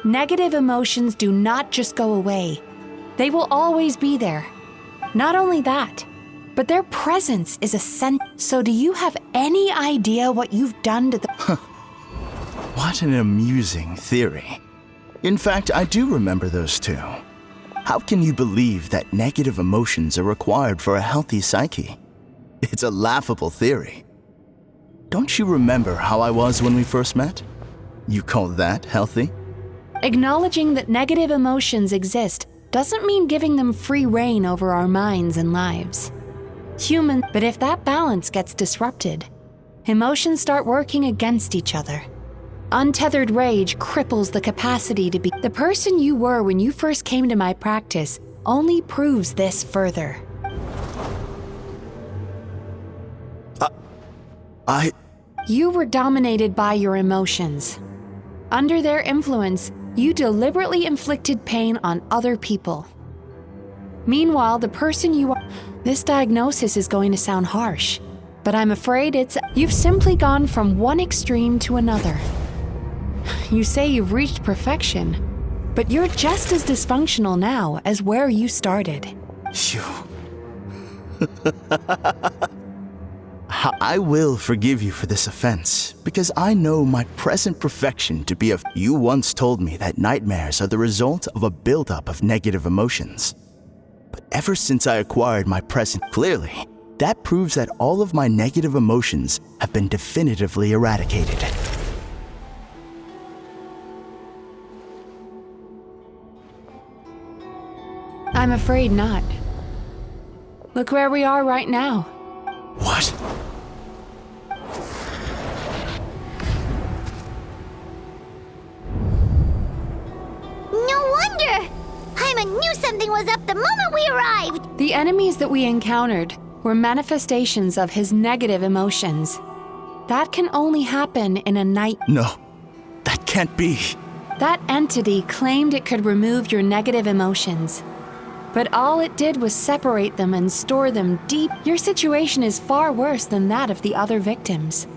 negative emotions do not just go away. They will always be there. Not only that, but their presence is essential. So do you have any idea what you've done to the... What an amusing theory. In fact, I do remember those two. How can you believe that negative emotions are required for a healthy psyche? It's a laughable theory. Don't you remember how I was when we first met? You call that healthy? Acknowledging that negative emotions exist doesn't mean giving them free rein over our minds and lives. But if that balance gets disrupted, emotions start working against each other. Untethered rage cripples the capacity to be. The person you were when you first came to my practice only proves this further. You were dominated by your emotions. Under their influence, you deliberately inflicted pain on other people. Meanwhile, the person you are... This diagnosis is going to sound harsh, but I'm afraid you've simply gone from one extreme to another. You say you've reached perfection, but you're just as dysfunctional now as where you started. I will forgive you for this offense, because I know my present perfection to be You once told me that nightmares are the result of a buildup of negative emotions. But ever since I acquired my present clearly, that proves that all of my negative emotions have been definitively eradicated. I'm afraid not. Look where we are right now. What? No wonder! Paimon knew something was up the moment we arrived! The enemies that we encountered were manifestations of his negative emotions. That can only happen in a night. No, that can't be. That entity claimed it could remove your negative emotions. But all it did was separate them and store them deep. Your situation is far worse than that of the other victims.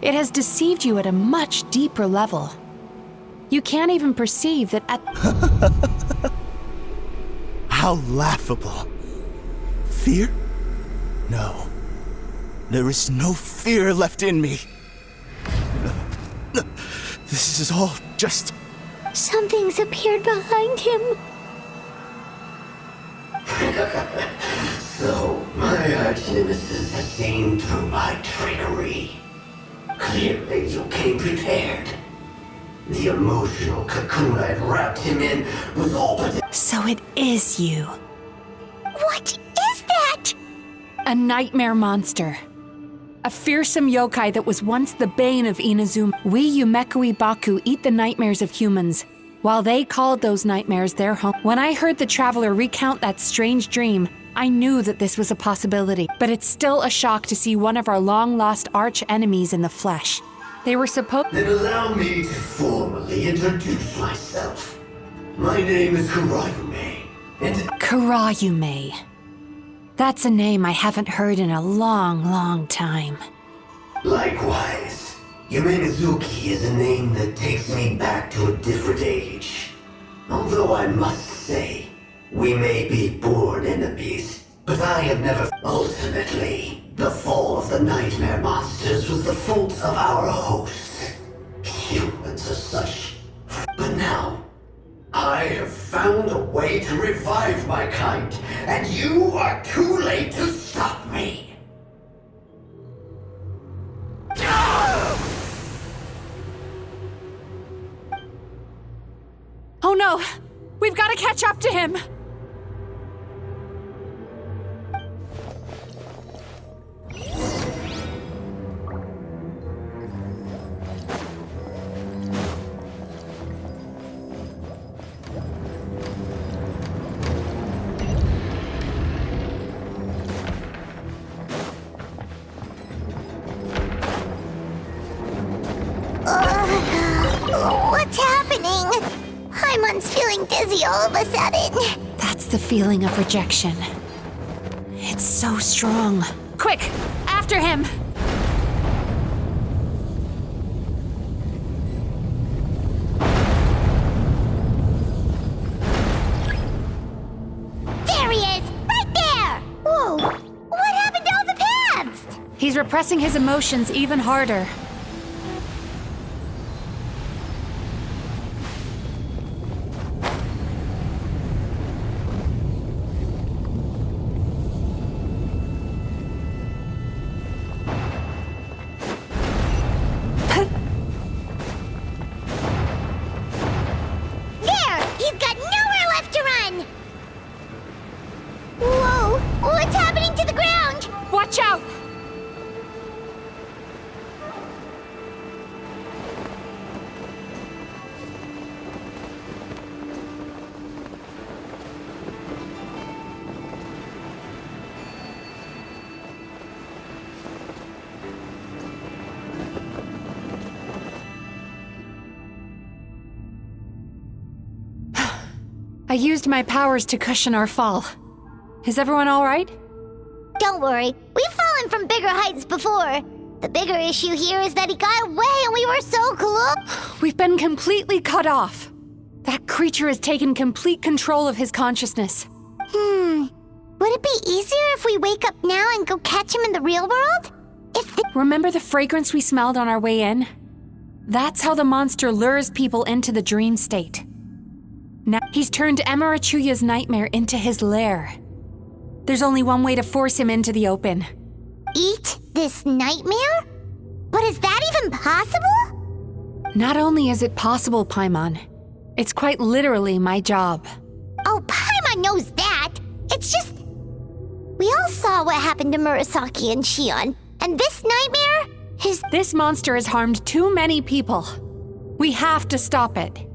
It has deceived you at a much deeper level. You can't even perceive that How laughable. Fear? No. There is no fear left in me. This is all just Something's appeared behind him. So, my arch-nemesis has seen through my trickery. Clearly, you came prepared. The emotional cocoon I'd wrapped him in was all but... So it is you. What is that? A nightmare monster. A fearsome yokai that was once the bane of Inazuma. We Yumekui Baku eat the nightmares of humans, while they called those nightmares their home. When I heard the traveler recount that strange dream, I knew that this was a possibility, but it's still a shock to see one of our long-lost arch-enemies in the flesh. They were supposed— Then allow me to formally introduce myself. My name is Kurayume, and— Kurayume. That's a name I haven't heard in a long, long time. Likewise, Yumemizuki is a name that takes me back to a different age. Although I must say, we may be born enemies, but I have never— Ultimately, the fall of the nightmare monsters was the fault of our hosts. Humans are such— But now, I have found a way to revive my kind, and you are too late to stop me. Oh no! We've got to catch up to him! What's happening? Paimon's feeling dizzy all of a sudden. That's the feeling of rejection. It's so strong. Quick! After him! There he is! Right there! Whoa! What happened to all the paths? He's repressing his emotions even harder. Watch out! I used my powers to cushion our fall. Is everyone all right? Don't worry, we've fallen from bigger heights before. The bigger issue here is that he got away and we were so close. We've been completely cut off. That creature has taken complete control of his consciousness. Would it be easier if we wake up now and go catch him in the real world? Remember the fragrance we smelled on our way in? That's how the monster lures people into the dream state. Now, he's turned Emarachuya's nightmare into his lair. There's only one way to force him into the open. Eat this nightmare? But is that even possible? Not only is it possible, Paimon, it's quite literally my job. Oh, Paimon knows that. It's just... We all saw what happened to Murasaki and Shion, and this nightmare is... This monster has harmed too many people. We have to stop it.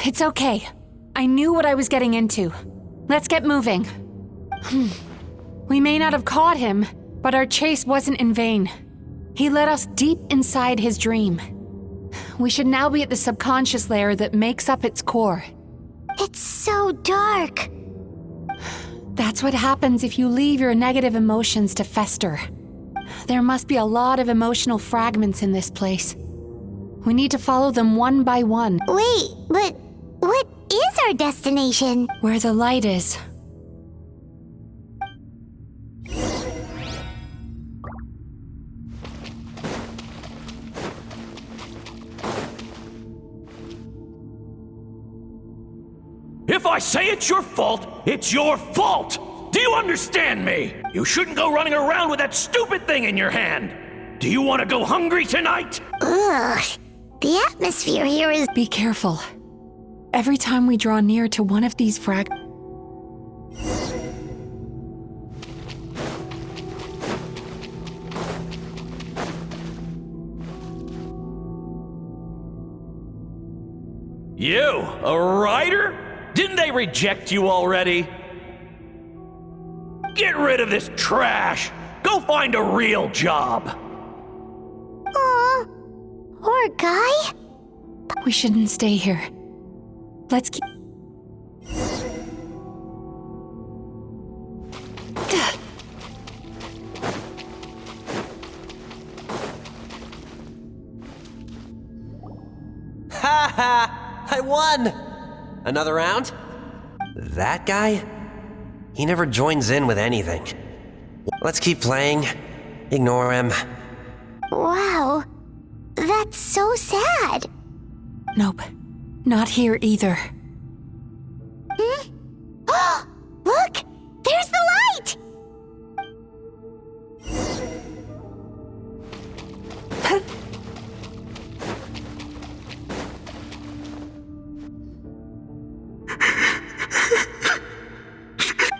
It's okay. I knew what I was getting into. Let's get moving. We may not have caught him, but our chase wasn't in vain. He led us deep inside his dream. We should now be at the subconscious layer that makes up its core. It's so dark. That's what happens if you leave your negative emotions to fester. There must be a lot of emotional fragments in this place. We need to follow them one by one. Wait, but what is our destination? Where the light is. If I say it's your fault, it's your fault! Do you understand me? You shouldn't go running around with that stupid thing in your hand! Do you want to go hungry tonight? Ugh. The atmosphere here is... Be careful. Every time we draw near to one of these You, a writer? Didn't they reject you already? Get rid of this trash! Go find a real job! Aw, poor guy. We shouldn't stay here. Let's keep... Ha ha! I won! Another round? That guy? He never joins in with anything. Let's keep playing. Ignore him. Wow, that's so sad. Nope, not here either. Look, there's the light!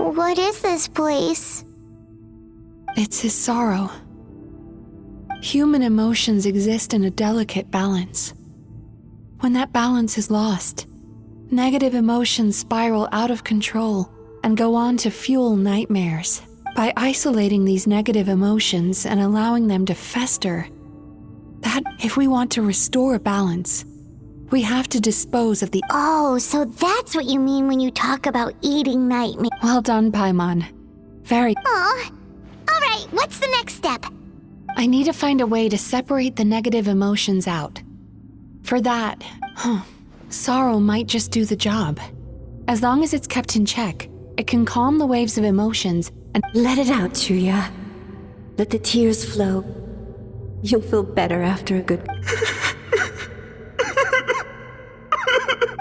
What is this place? It's his sorrow. Human emotions exist in a delicate balance. When that balance is lost, negative emotions spiral out of control and go on to fuel nightmares. By isolating these negative emotions and allowing them to fester, if we want to restore balance, we have to dispose of the... Oh, so that's what you mean when you talk about eating nightmares. Well done, Paimon. Very... Aw. All right, what's the next step? I need to find a way to separate the negative emotions out. For that, sorrow might just do the job. As long as it's kept in check, it can calm the waves of emotions and... Let it out, Chuya. Let the tears flow. You'll feel better after a good...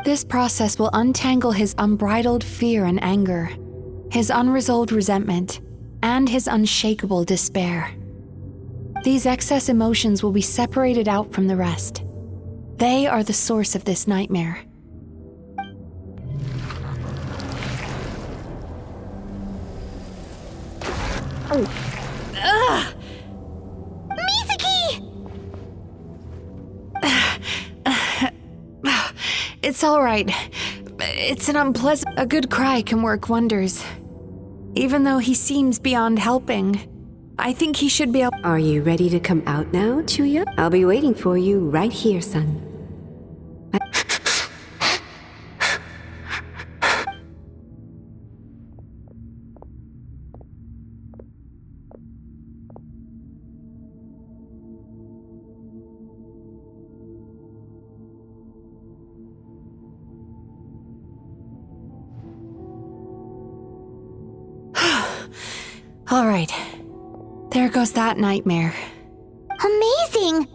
This process will untangle his unbridled fear and anger, his unresolved resentment, and his unshakable despair. These excess emotions will be separated out from the rest. They are the source of this nightmare. Ugh! Mizuki! It's all right. It's an unpleasant... A good cry can work wonders. Even though he seems beyond helping, I think he should be able... Are you ready to come out now, Chuya? I'll be waiting for you right here, son. All right. There goes that nightmare. Amazing!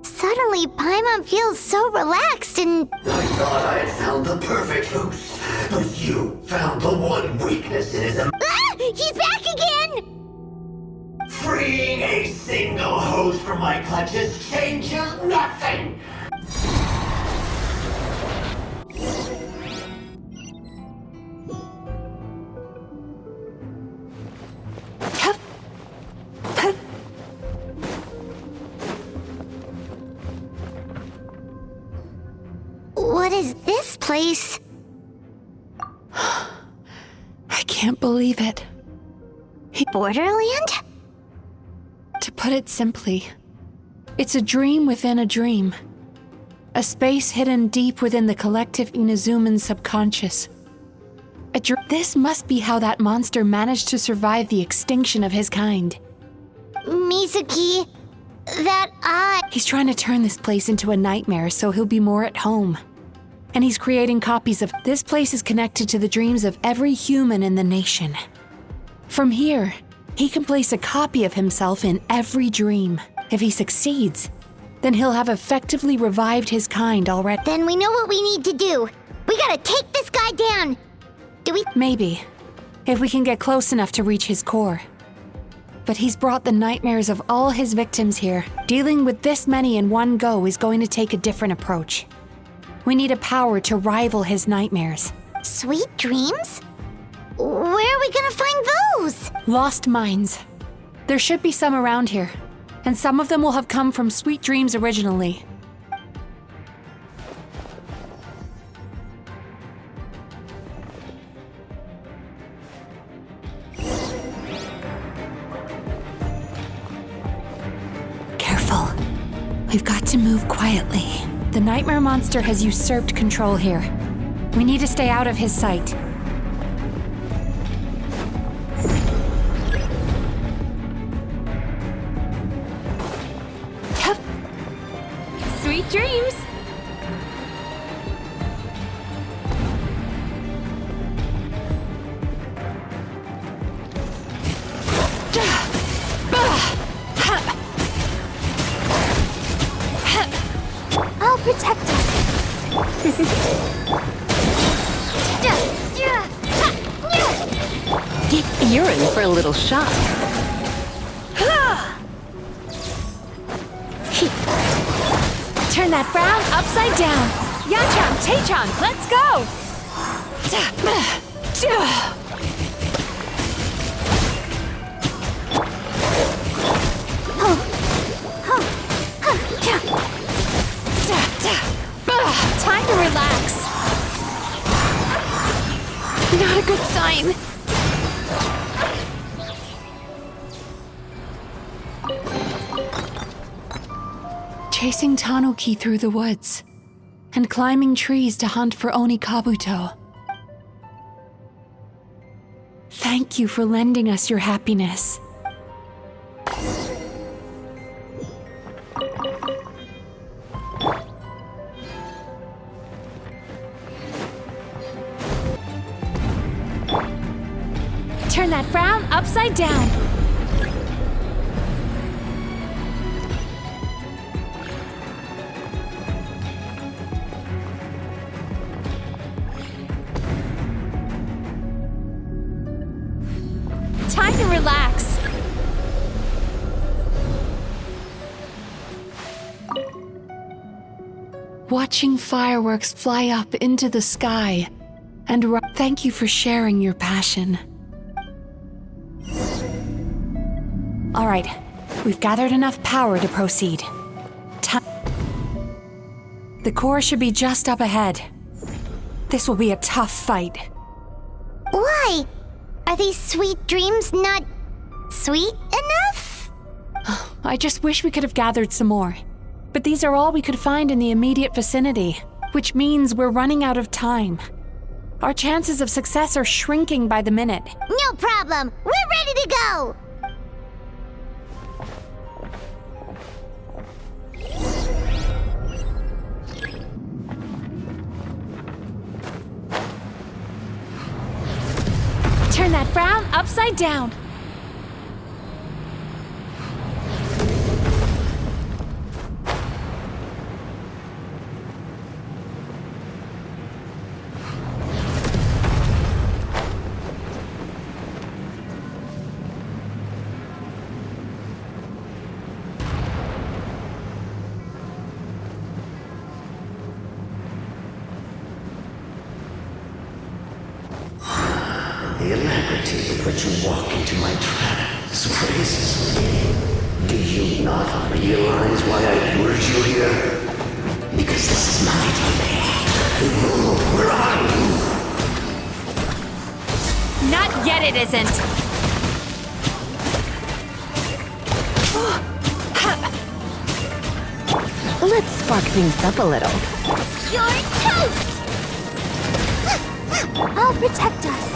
Suddenly, Paimon feels so relaxed and... I thought I had found the perfect host, but you found the one weakness in his... Ah! He's back again! Freeing a single host from my clutches changes nothing! What is this place? I can't believe it. Borderland? To put it simply, it's a dream within a dream. A space hidden deep within the collective Inazuman subconscious. This must be how that monster managed to survive the extinction of his kind. Mizuki, that eye... He's trying to turn this place into a nightmare so he'll be more at home. And he's creating copies of... This place is connected to the dreams of every human in the nation. From here, he can place a copy of himself in every dream. If he succeeds, then he'll have effectively revived his kind already. Then we know what we need to do. We gotta take this guy down. Do we? Maybe, if we can get close enough to reach his core. But he's brought the nightmares of all his victims here. Dealing with this many in one go is going to take a different approach. We need a power to rival his nightmares. Sweet dreams? Where are we gonna find those? Lost minds. There should be some around here, and some of them will have come from sweet dreams originally. Careful. We've got to move quietly. The nightmare monster has usurped control here. We need to stay out of his sight. Sweet dreams! I'll protect us. You're in for a little shock. Turn that frown upside down. Yachan, Taechan, let's go! Time to relax. Not a good sign. Chasing Tanuki through the woods, and climbing trees to hunt for Oni Kabuto. Thank you for lending us your happiness. Turn that frown upside down. Time to relax. Watching fireworks fly up into the sky, and thank you for sharing your passion. All right, we've gathered enough power to proceed. The core should be just up ahead. This will be a tough fight. Why? Are these sweet dreams not sweet enough? I just wish we could have gathered some more. But these are all we could find in the immediate vicinity, which means we're running out of time. Our chances of success are shrinking by the minute. No problem. We're ready to go. Turn that frown upside down. The alacrity with which you walk into my trap surprises me. Do you not realize why I lured you here? Because this is my domain. Where are you? Not yet, it isn't. Let's spark things up a little. You're toast! I'll protect us.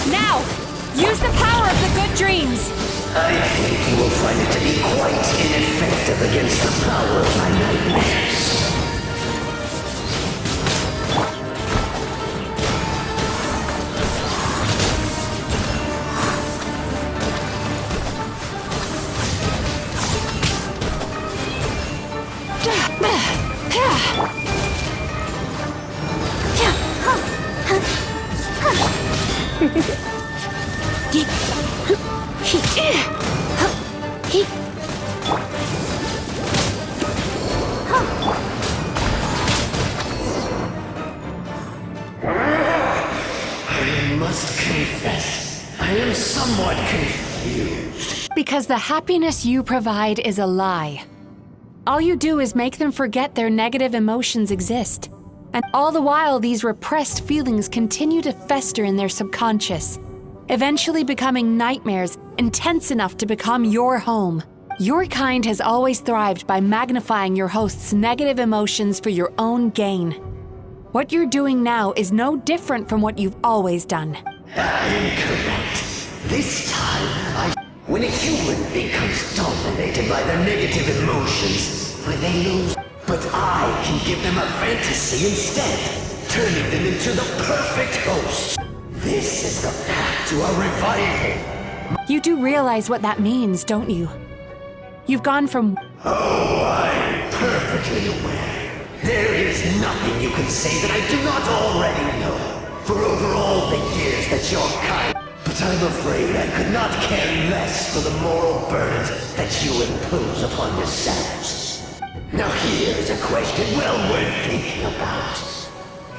Now, use the power of the good dreams. I think you will find it to be quite ineffective against the power of my nightmares. I must confess, I am somewhat confused. Because the happiness you provide is a lie. All you do is make them forget their negative emotions exist. And all the while, these repressed feelings continue to fester in their subconscious, eventually becoming nightmares intense enough to become your home. Your kind has always thrived by magnifying your host's negative emotions for your own gain. What you're doing now is no different from what you've always done. Incorrect. This time, when a human becomes dominated by their negative emotions, they lose. But I can give them a fantasy instead, turning them into the perfect host. This is the path to a revival. You do realize what that means, don't you? You've gone from... Oh, I'm perfectly aware. There is nothing you can say that I do not already know. For over all the years that your kind... But I'm afraid I could not care less for the moral burdens that you impose upon yourselves. Now here's a question well worth thinking about.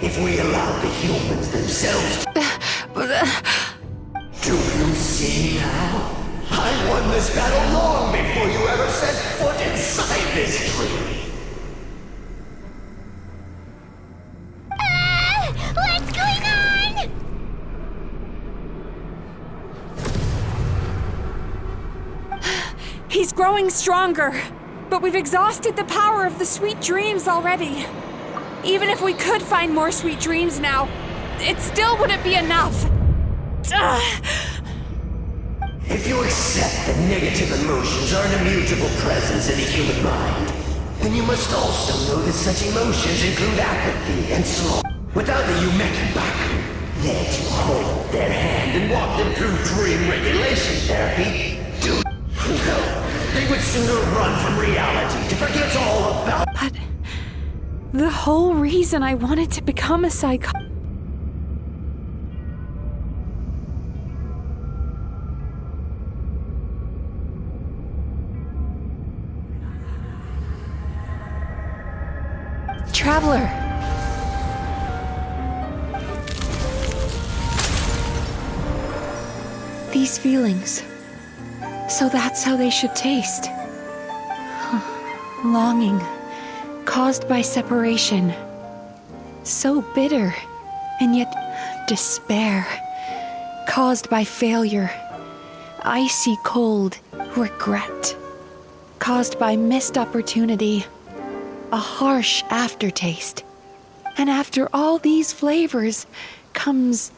If we allowed the humans themselves... Do you see now? I won this battle long before you ever set foot inside this tree. What's going on? He's growing stronger, but we've exhausted the power of the sweet dreams already. Even if we could find more sweet dreams now, it still wouldn't be enough. If you accept that negative emotions are an immutable presence in the human mind, then you must also know that such emotions include apathy and sloth. Without the Yumeki Baku, there to hold their hand and walk them through dream regulation therapy, they would sooner run from reality to forget all about... But the whole reason I wanted to become a psychologist... Traveler. These feelings. So that's how they should taste. Longing, caused by separation. So bitter, and yet despair, caused by failure. Icy cold, regret, caused by missed opportunity. A harsh aftertaste. And after all these flavors comes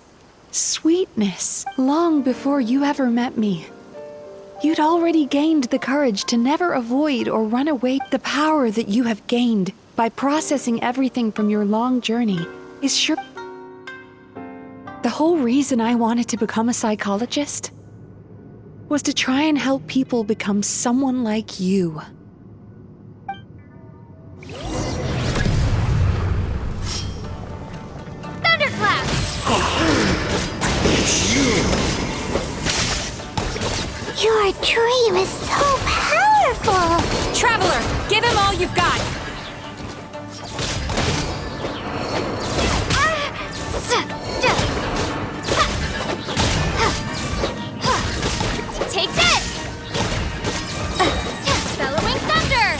sweetness long before you ever met me. You'd already gained the courage to never avoid or run away. The power that you have gained by processing everything from your long journey is sure. The whole reason I wanted to become a psychologist was to try and help people become someone like you. Thunderclap! It's you! Your dream is so powerful! Traveler, give him all you've got! Take this! Bellowing thunder!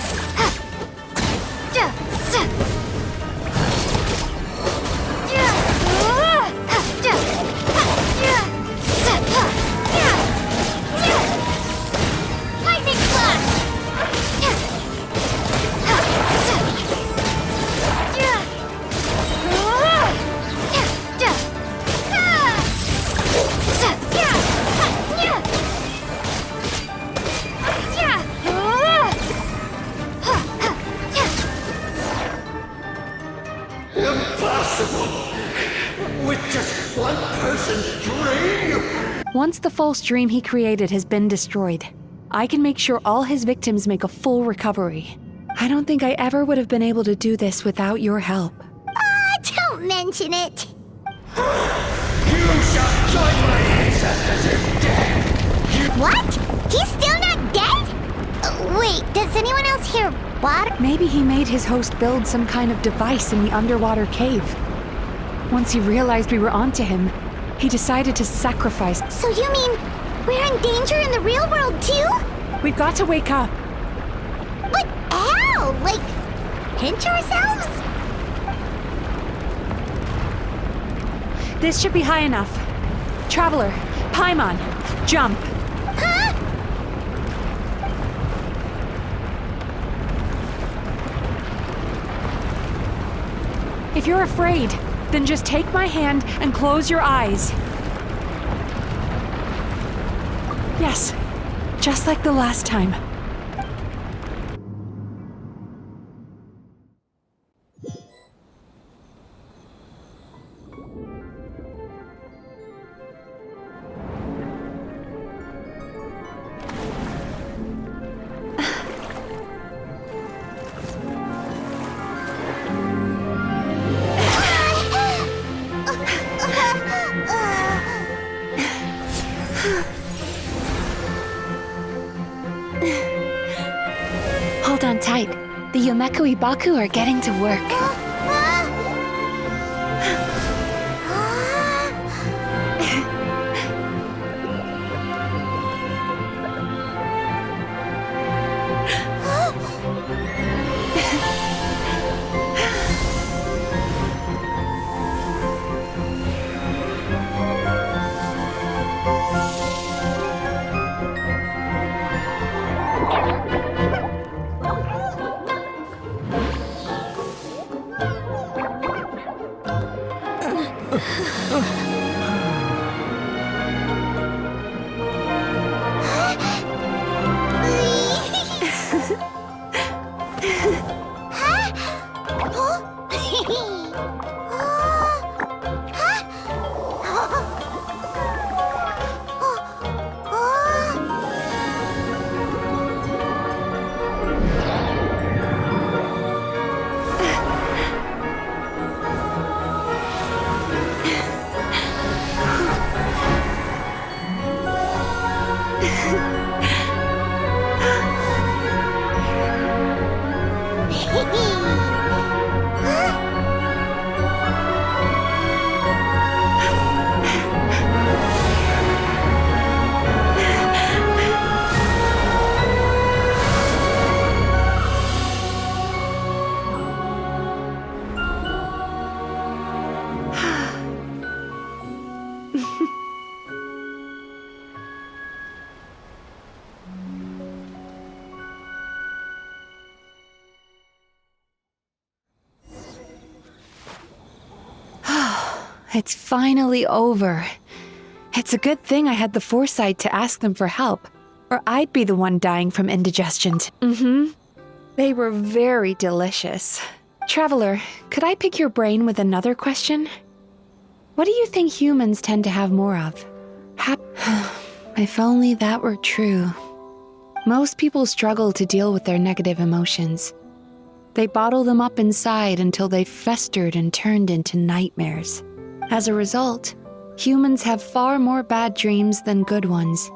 Lightning slash! With just one person's dream? Once the false dream he created has been destroyed, I can make sure all his victims make a full recovery. I don't think I ever would have been able to do this without your help. Don't mention it. You shall Join my ancestors in death! What? He's still not dead? Wait, does anyone else hear water? Maybe he made his host build some kind of device in the underwater cave. Once he realized we were onto him, he decided to sacrifice. So you mean we're in danger in the real world too? We've got to wake up. But how? Like, pinch ourselves? This should be high enough. Traveler, Paimon, jump. Huh? If you're afraid, then just take my hand and close your eyes. Yes, just like the last time. Hold on tight. The Yumemizuki Baku are getting to work. It's finally over. It's a good thing I had the foresight to ask them for help, or I'd be the one dying from indigestion. They were very delicious. Traveler, could I pick your brain with another question? What do you think humans tend to have more of? If only that were true. Most people struggle to deal with their negative emotions. They bottle them up inside until they've festered and turned into nightmares. As a result, humans have far more bad dreams than good ones,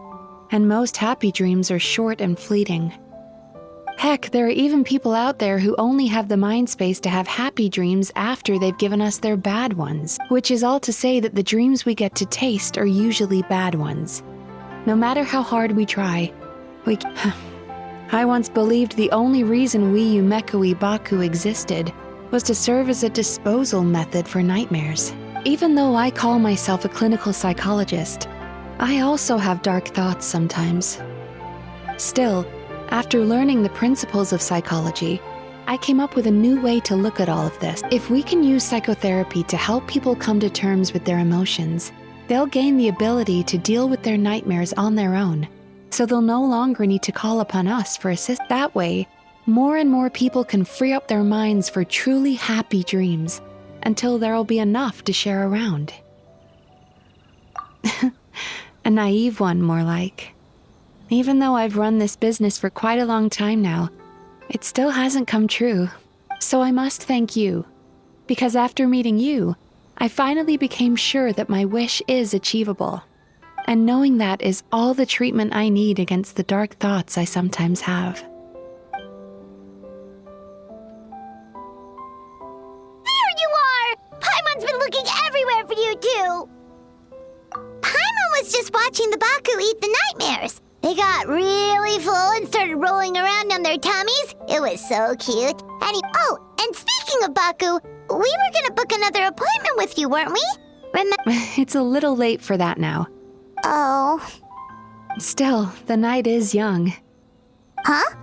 and most happy dreams are short and fleeting. Heck, there are even people out there who only have the mind space to have happy dreams after they've given us their bad ones, which is all to say that the dreams we get to taste are usually bad ones. No matter how hard we try, I once believed the only reason we Yumemizuki Baku existed was to serve as a disposal method for nightmares. Even though I call myself a clinical psychologist, I also have dark thoughts sometimes. Still, after learning the principles of psychology, I came up with a new way to look at all of this. If we can use psychotherapy to help people come to terms with their emotions, they'll gain the ability to deal with their nightmares on their own, so they'll no longer need to call upon us for assistance. That way, more and more people can free up their minds for truly happy dreams, until there'll be enough to share around. A naive one, more like. Even though I've run this business for quite a long time now, it still hasn't come true. So I must thank you, because after meeting you, I finally became sure that my wish is achievable. And knowing that is all the treatment I need against the dark thoughts I sometimes have. There you are! Paimon's been looking everywhere for you, too! Paimon was just watching the Baku eat the nightmares. They got really full and started rolling around on their tummies. It was so cute. And speaking of Baku, we were gonna book another appointment with you, weren't we? It's a little late for that now. Oh. Still, the night is young. Huh?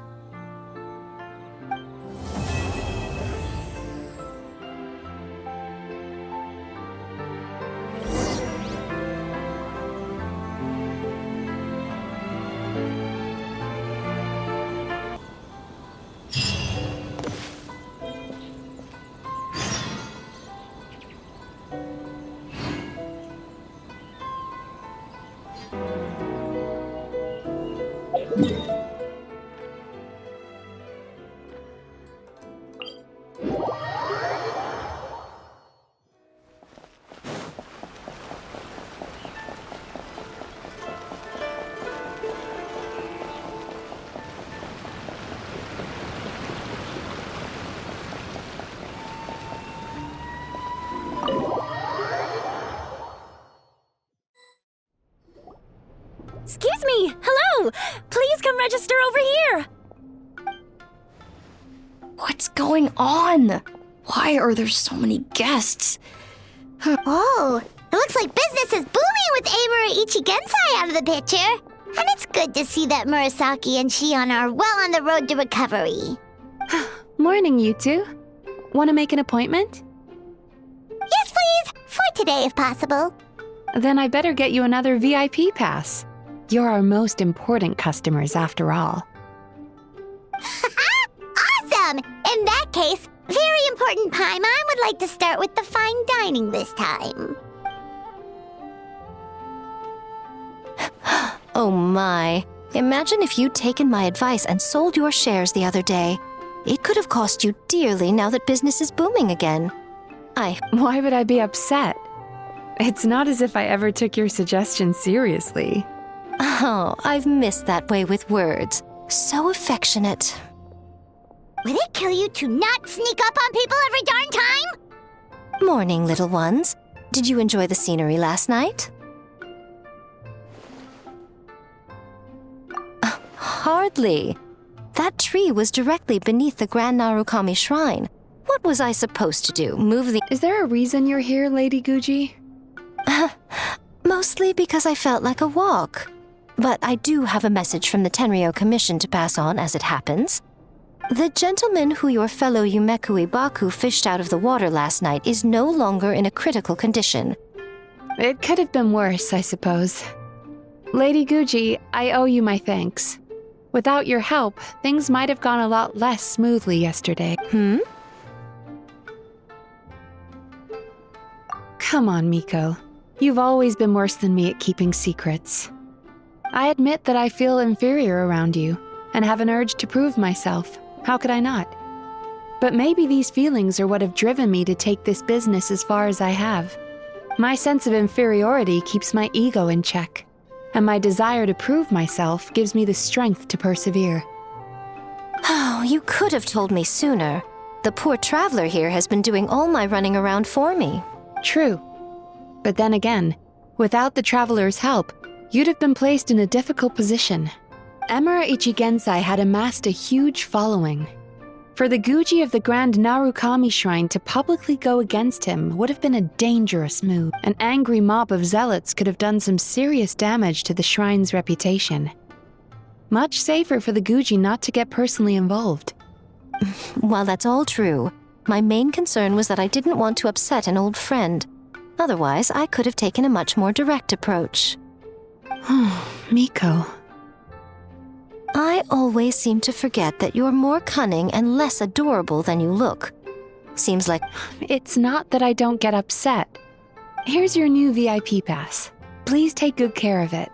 Excuse me! Hello! Please come register over here! What's going on? Why are there so many guests? Oh, it looks like business is booming with Amura Ichigensai out of the picture. And it's good to see that Murasaki and Shion are well on the road to recovery. Morning, you two. Want to make an appointment? Yes, please. For today, if possible. Then I better get you another VIP pass. You're our most important customers, after all. Awesome! In that case, very important Paimon would like to start with the fine dining this time. Oh my. Imagine if you'd taken my advice and sold your shares the other day. It could have cost you dearly now that business is booming again. Why would I be upset? It's not as if I ever took your suggestion seriously. Oh, I've missed that way with words. So affectionate. Would it kill you to not sneak up on people every darn time? Morning, little ones. Did you enjoy the scenery last night? Hardly. That tree was directly beneath the Grand Narukami Shrine. What was I supposed to do? Move the— Is there a reason you're here, Lady Guji? Mostly because I felt like a walk. But I do have a message from the Tenryo Commission to pass on as it happens. The gentleman who your fellow Yumekui Baku fished out of the water last night is no longer in a critical condition. It could have been worse, I suppose. Lady Guji, I owe you my thanks. Without your help, things might have gone a lot less smoothly yesterday. Come on, Miko. You've always been worse than me at keeping secrets. I admit that I feel inferior around you, and have an urge to prove myself. How could I not? But maybe these feelings are what have driven me to take this business as far as I have. My sense of inferiority keeps my ego in check, and my desire to prove myself gives me the strength to persevere. Oh, you could have told me sooner. The poor traveler here has been doing all my running around for me. True. But then again, without the traveler's help, you'd have been placed in a difficult position. Emura Ichigensai had amassed a huge following. For the Guji of the Grand Narukami Shrine to publicly go against him would have been a dangerous move. An angry mob of zealots could have done some serious damage to the shrine's reputation. Much safer for the Guji not to get personally involved. While that's all true, my main concern was that I didn't want to upset an old friend. Otherwise, I could have taken a much more direct approach. Miko. I always seem to forget that you're more cunning and less adorable than you look. Seems like— It's not that I don't get upset. Here's your new VIP pass. Please take good care of it.